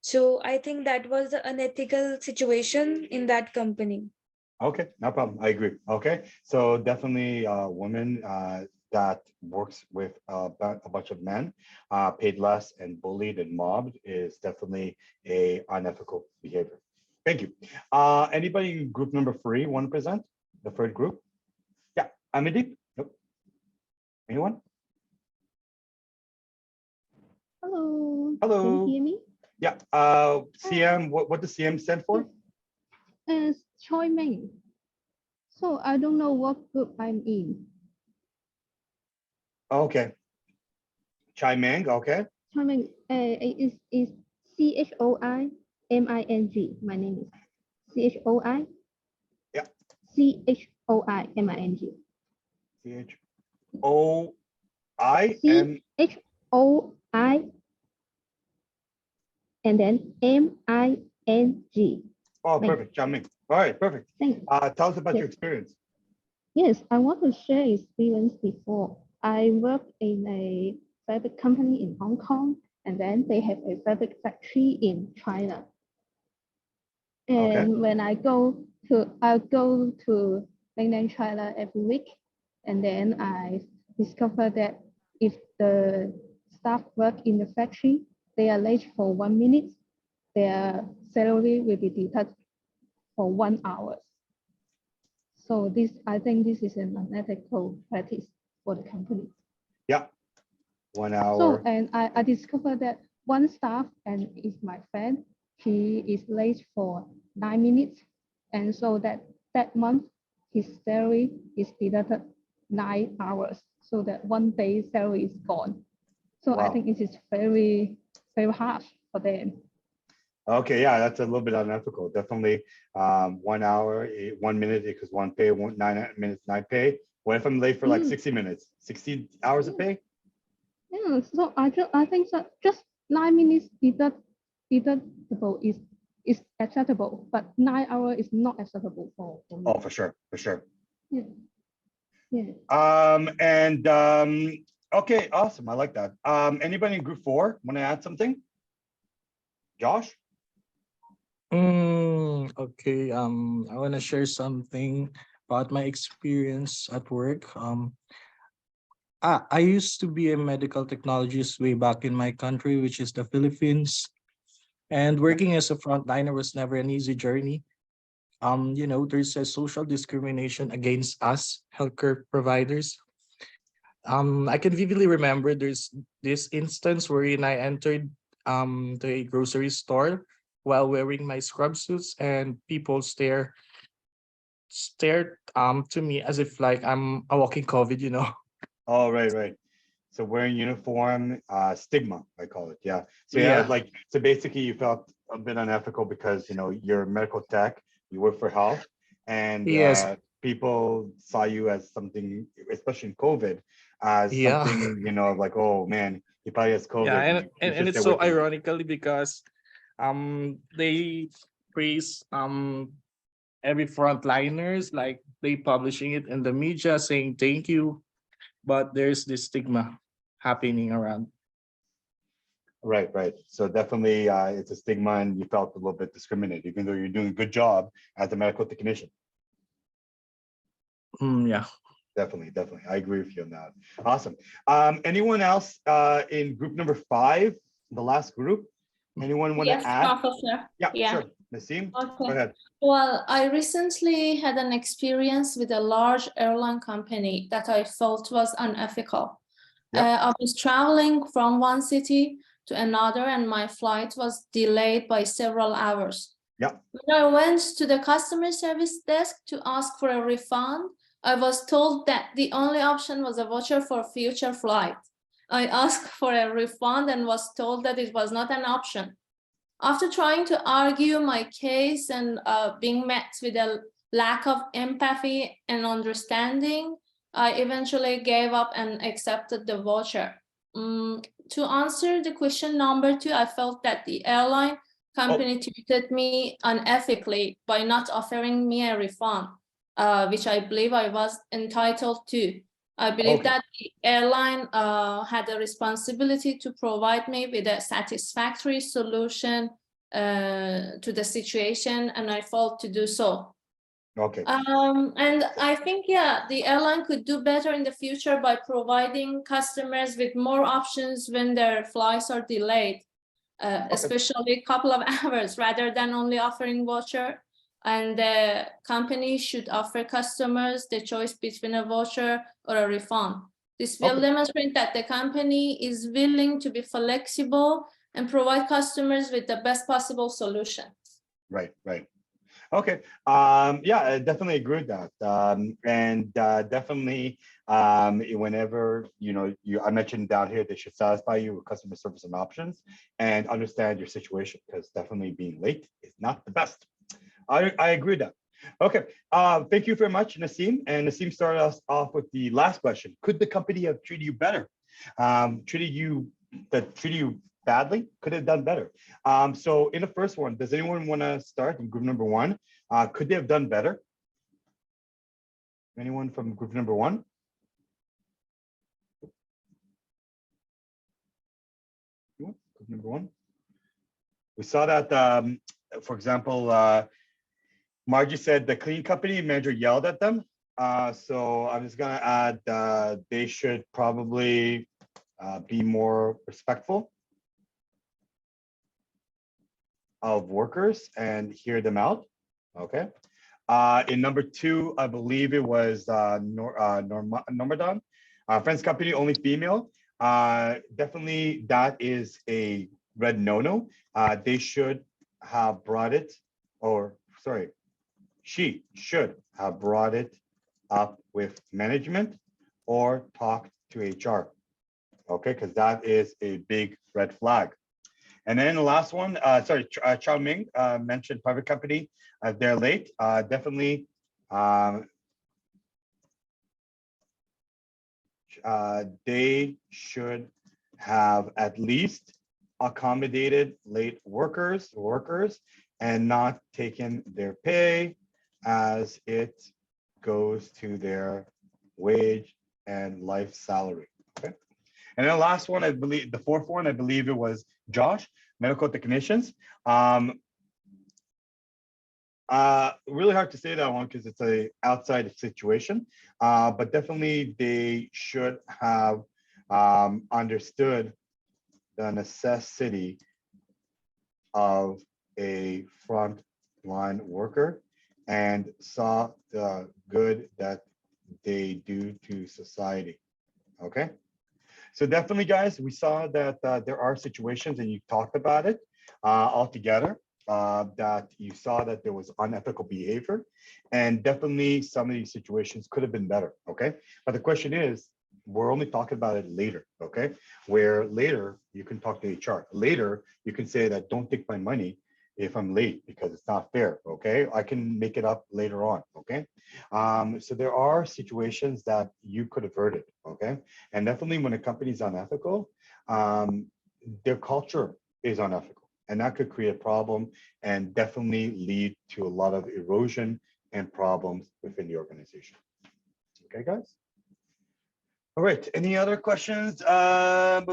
So I think that was the unethical situation in that company. Okay, no problem. I agree. Okay, so definitely women that works with a bunch of men paid less and bullied and mobbed is definitely a unethical behavior. Thank you. Anybody in group number 3 want to present? The third group? Yeah, Amandeep? Nope. Anyone? Hello. Hello. Can you hear me? Yeah. CM, what does CM stand for? It's Choi Meng. So I don't know what group I'm in. Okay. Chai Meng, okay. Choi Meng is CHOIMING. My name is CHOI. Yeah. CHOIMING. CHOIM. CHOI and then MING. Oh, Meng. perfect. Chai Meng. All right, perfect. Thanks. Tell us about Yes. your experience. Yes, I want to share experience before. I worked in a fabric company in Hong Kong, and then they have a fabric factory in China. And Okay. when I go to mainland China every week, and then I discover that if the staff work in the factory, they are late for 1 minute, their salary will be deducted for 1 hour. So this, I think this is an unethical practice for the company. Yeah. 1 hour. So, and I discovered that one staff, and is my friend, he is late for 9 minutes. And so that month, his salary is deducted 9 hours. So that 1 day salary is gone. So I Wow. think it is very, very harsh for them. Okay, yeah, that's a little bit unethical. Definitely 1 hour, 1 minute equals 1 pay, 9 minutes, 9 pay. What if I'm late for like 60 minutes? 60 hours of pay? Yeah, so I think so just 9 minutes deductible is acceptable, but 9 hours is not acceptable for me. Oh, for sure, for sure. Yeah. Yeah. Okay, awesome. I like that. Anybody in group 4 want to add something? Josh? Okay. I want to share something about my experience at work. I used to be a medical technologist way back in my country, which is the Philippines. And working as a frontliner was never an easy journey. There's a social discrimination against us healthcare providers. I can vividly remember there's this instance wherein I entered to a grocery store while wearing my scrub suits, and people stared to me as if like I'm a walking COVID. Oh, right. So wearing uniform, stigma, I call it. Yeah. So Yeah. so basically you felt a bit unethical because, you're a medical tech, you work for health, and Yes. people saw you as something, especially in COVID, as Yeah. something, like, oh man, he probably has COVID. Yeah, You and should it's stay so away from him. ironically because they praise every frontliners, like they publishing it in the media saying thank you, but there's this stigma happening around. Right. So definitely it's a stigma and you felt a little bit discriminated, even though you're doing a good job as a medical technician. Yeah. Definitely. I agree with you on that. Awesome. Anyone else in group number 5, the last group? Anyone want to Yes, add? Professor. Yeah, sure. Nassim, go Okay. ahead. Well, I recently had an experience with a large airline company that I felt was unethical. Yeah. I was traveling from one city to another, and my flight was delayed by several hours. Yeah. When I went to the customer service desk to ask for a refund, I was told that the only option was a voucher for a future flight. I asked for a refund and was told that it was not an option. After trying to argue my case and being met with a lack of empathy and understanding, I eventually gave up and accepted the voucher. To answer the question number 2, I felt that the airline company treated me unethically by not offering me a refund, which I believe I was entitled to. I believe that the airline had a responsibility to provide me with a satisfactory solution to the situation, and I failed to do so. Okay. And I think, yeah, the airline could do better in the future by providing customers with more options when their flights are delayed, especially a couple of hours, rather than only offering voucher. And the company should offer customers the choice between a voucher or a refund. This will demonstrate that the company is willing to be flexible and provide customers with the best possible solution. Right, right. Okay. Yeah, I definitely agree with that. Definitely, whenever I mentioned down here, they should satisfy you with customer service and options and understand your situation, because definitely being late is not the best. I agree with that. Okay. Thank you very much, Naseem. And Naseem started us off with the last question. Could the company have treated you better? Treated you badly? Could have done better. So in the first one, does anyone want to start in group number one? Could they have done better? Anyone from group number one? Group number one. We saw that, for example, Margie said the cleaning company manager yelled at them. So I'm just gonna add they should probably be more respectful of workers and hear them out. Okay. In number two, I believe it was Normadon, friends company, only female. Definitely that is a red no-no. They should have brought it, or sorry, she should have brought it up with management or talked to HR. Okay, because that is a big red flag. And then the last one, Chao Ming mentioned private company. They're late. Definitely, they should have at least accommodated late workers and not taken their pay as it goes to their wage and life salary. Okay. And then the last one, I believe, the fourth one, I believe it was Josh, medical technicians. Really hard to say that one because it's a outside situation, but definitely they should have understood the necessity of a frontline worker and saw the good that they do to society. Okay. So definitely, guys, we saw that there are situations, and you talked about it altogether, that you saw that there was unethical behavior, and definitely some of these situations could have been better. Okay. But the question is, we're only talking about it later. Okay. Where later you can talk to HR. Later, you can say that don't take my money if I'm late because it's not fair. Okay. I can make it up later on. Okay. So there are situations that you could avert it. Okay. And definitely when a company is unethical, their culture is unethical, and that could create a problem and definitely lead to a lot of erosion and problems within the organization. Okay, guys. All right. Any other questions? Fayong,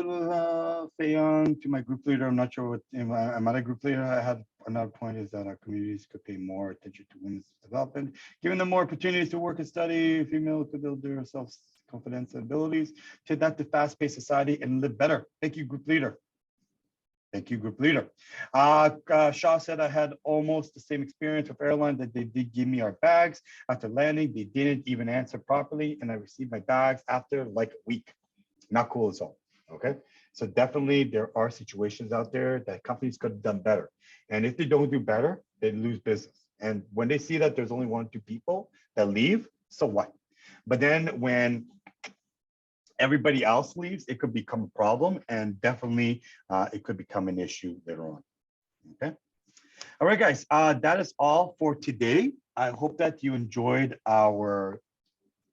to my group leader, I'm not sure what, I'm not a group leader. I had another point is that our communities could pay more attention to women's development, giving them more opportunities to work and study. Females could build their self-confidence and abilities to adapt to fast-paced society and live better. Thank you, group leader. Thank you, group leader. Shaw said I had almost the same experience with airline that they did give me our bags. After landing, they didn't even answer properly, and I received my bags after like a week. Not cool at all. Okay. So definitely there are situations out there that companies could have done better. And if they don't do better, they lose business. And when they see that there's only 1 or 2 people that leave, so what? But then when everybody else leaves, it could become a problem, and definitely it could become an issue later on. Okay. All right, guys, that is all for today. I hope that you enjoyed our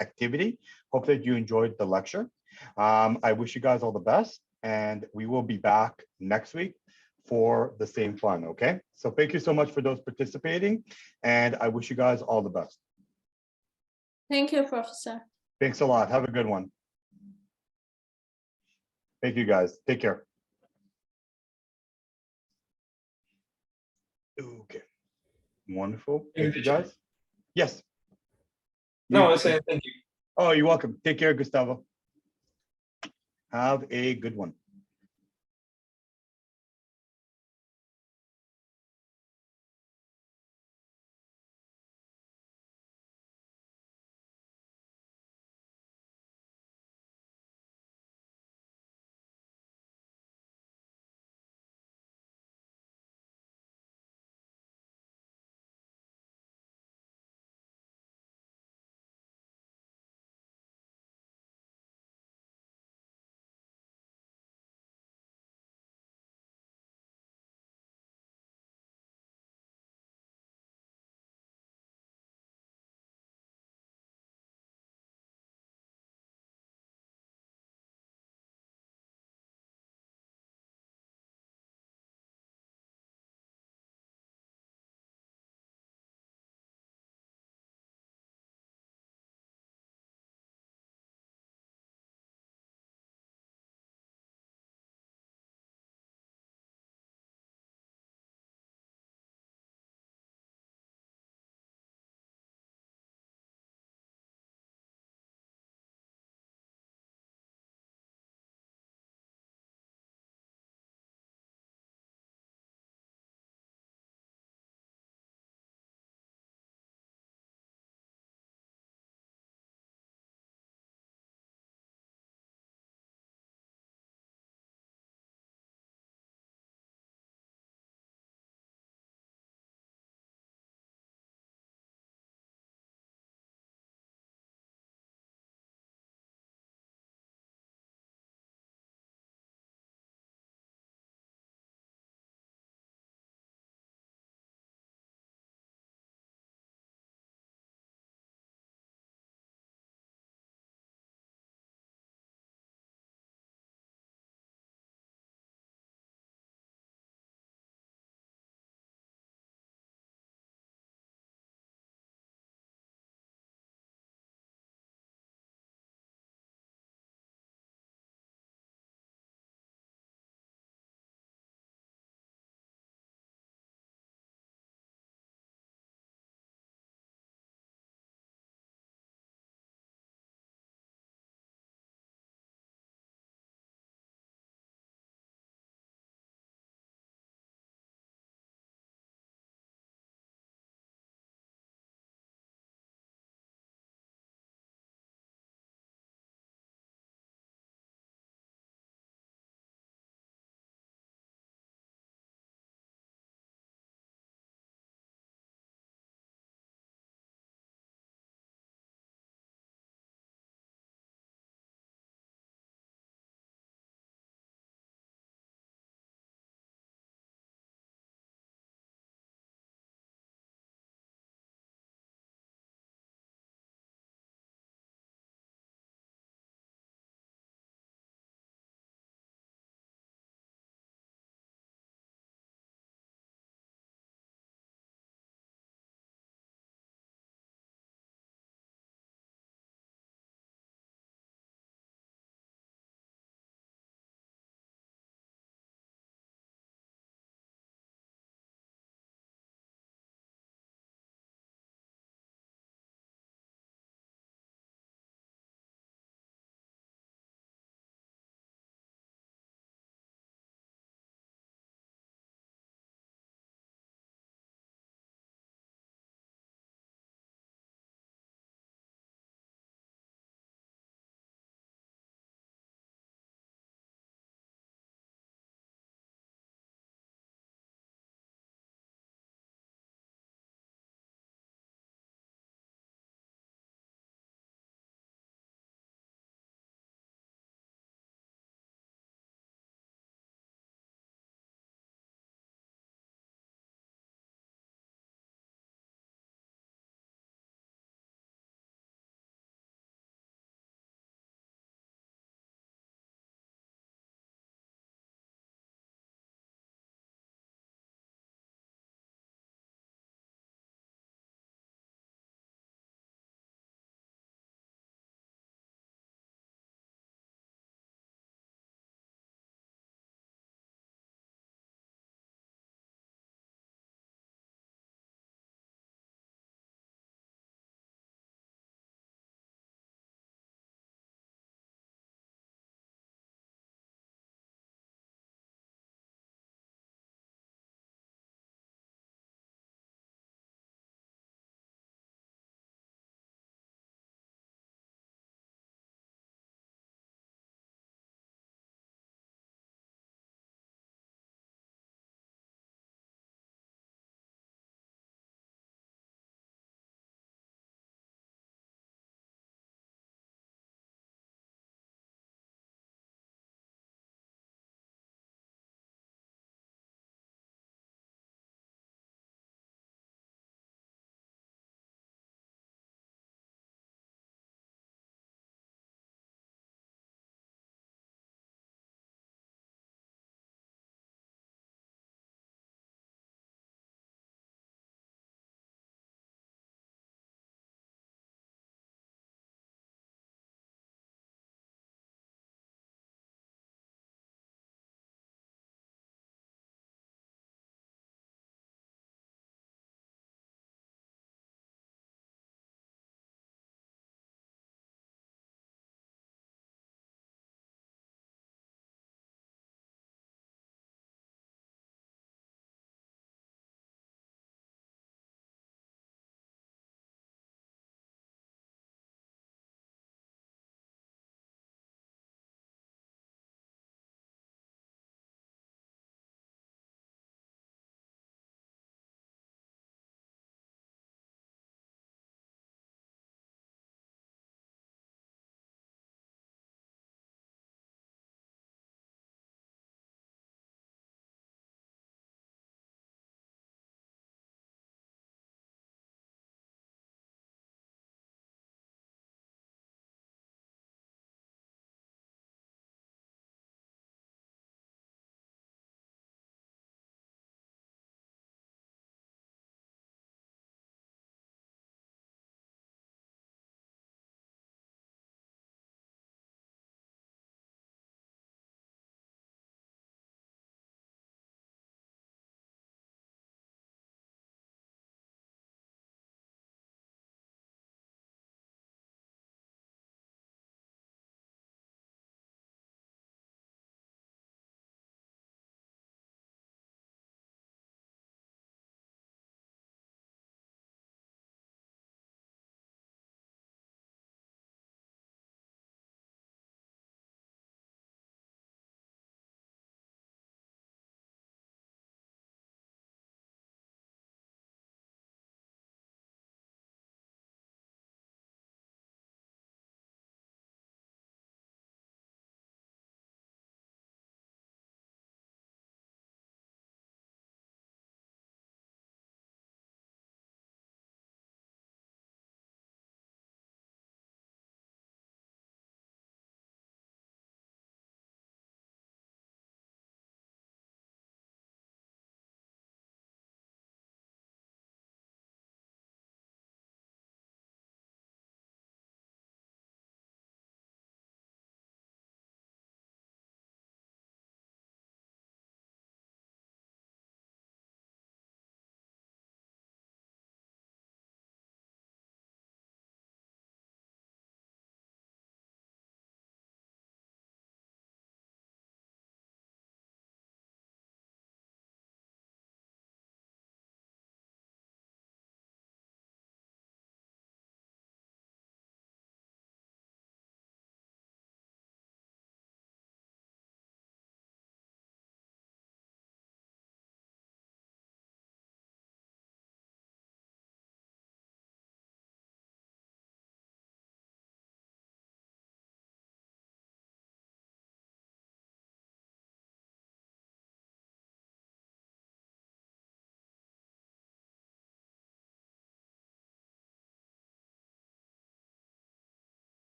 activity. Hope that you enjoyed the lecture. I wish you guys all the best, and we will be back next week for the same fun. Okay. So thank you so much for those participating, and I wish you guys all the best. Thank you, Professor. Thanks a lot. Have a good one. Thank you, guys. Take care. Okay. Wonderful. Thank you, guys. Yes. No, You- I say thank you. Oh, you're welcome. Take care, Gustavo. Have a good one.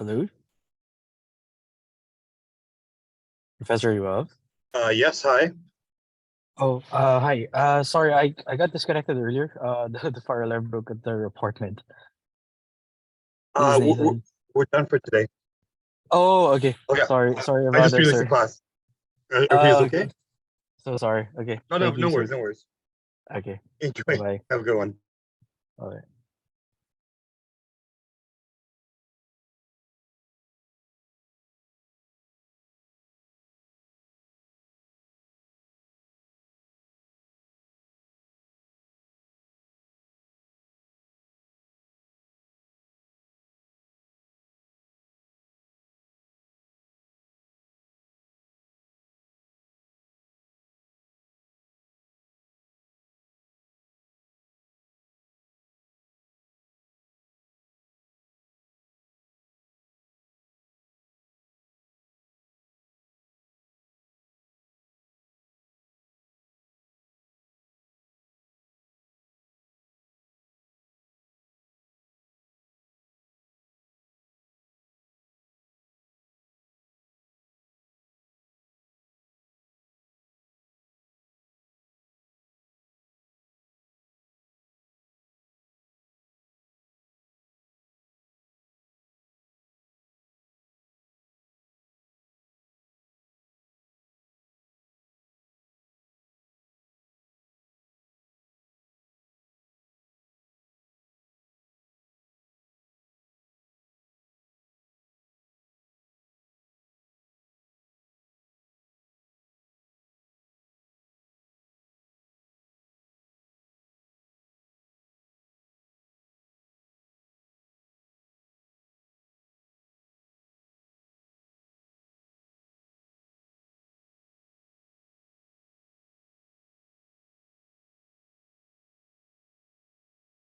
Hello, Professor Yuval. Yes, hi. Oh, hi. Sorry, I got disconnected earlier. The fire alarm broke at the apartment. This is Nathan. We're done for today. Oh, okay. Okay. Sorry I about just that, finished sir. the class. Everything's okay? Okay. So sorry. Okay. No, Thank you, no sir. worries, no worries. Okay. Enjoy. Bye-bye. Have a good one. All right.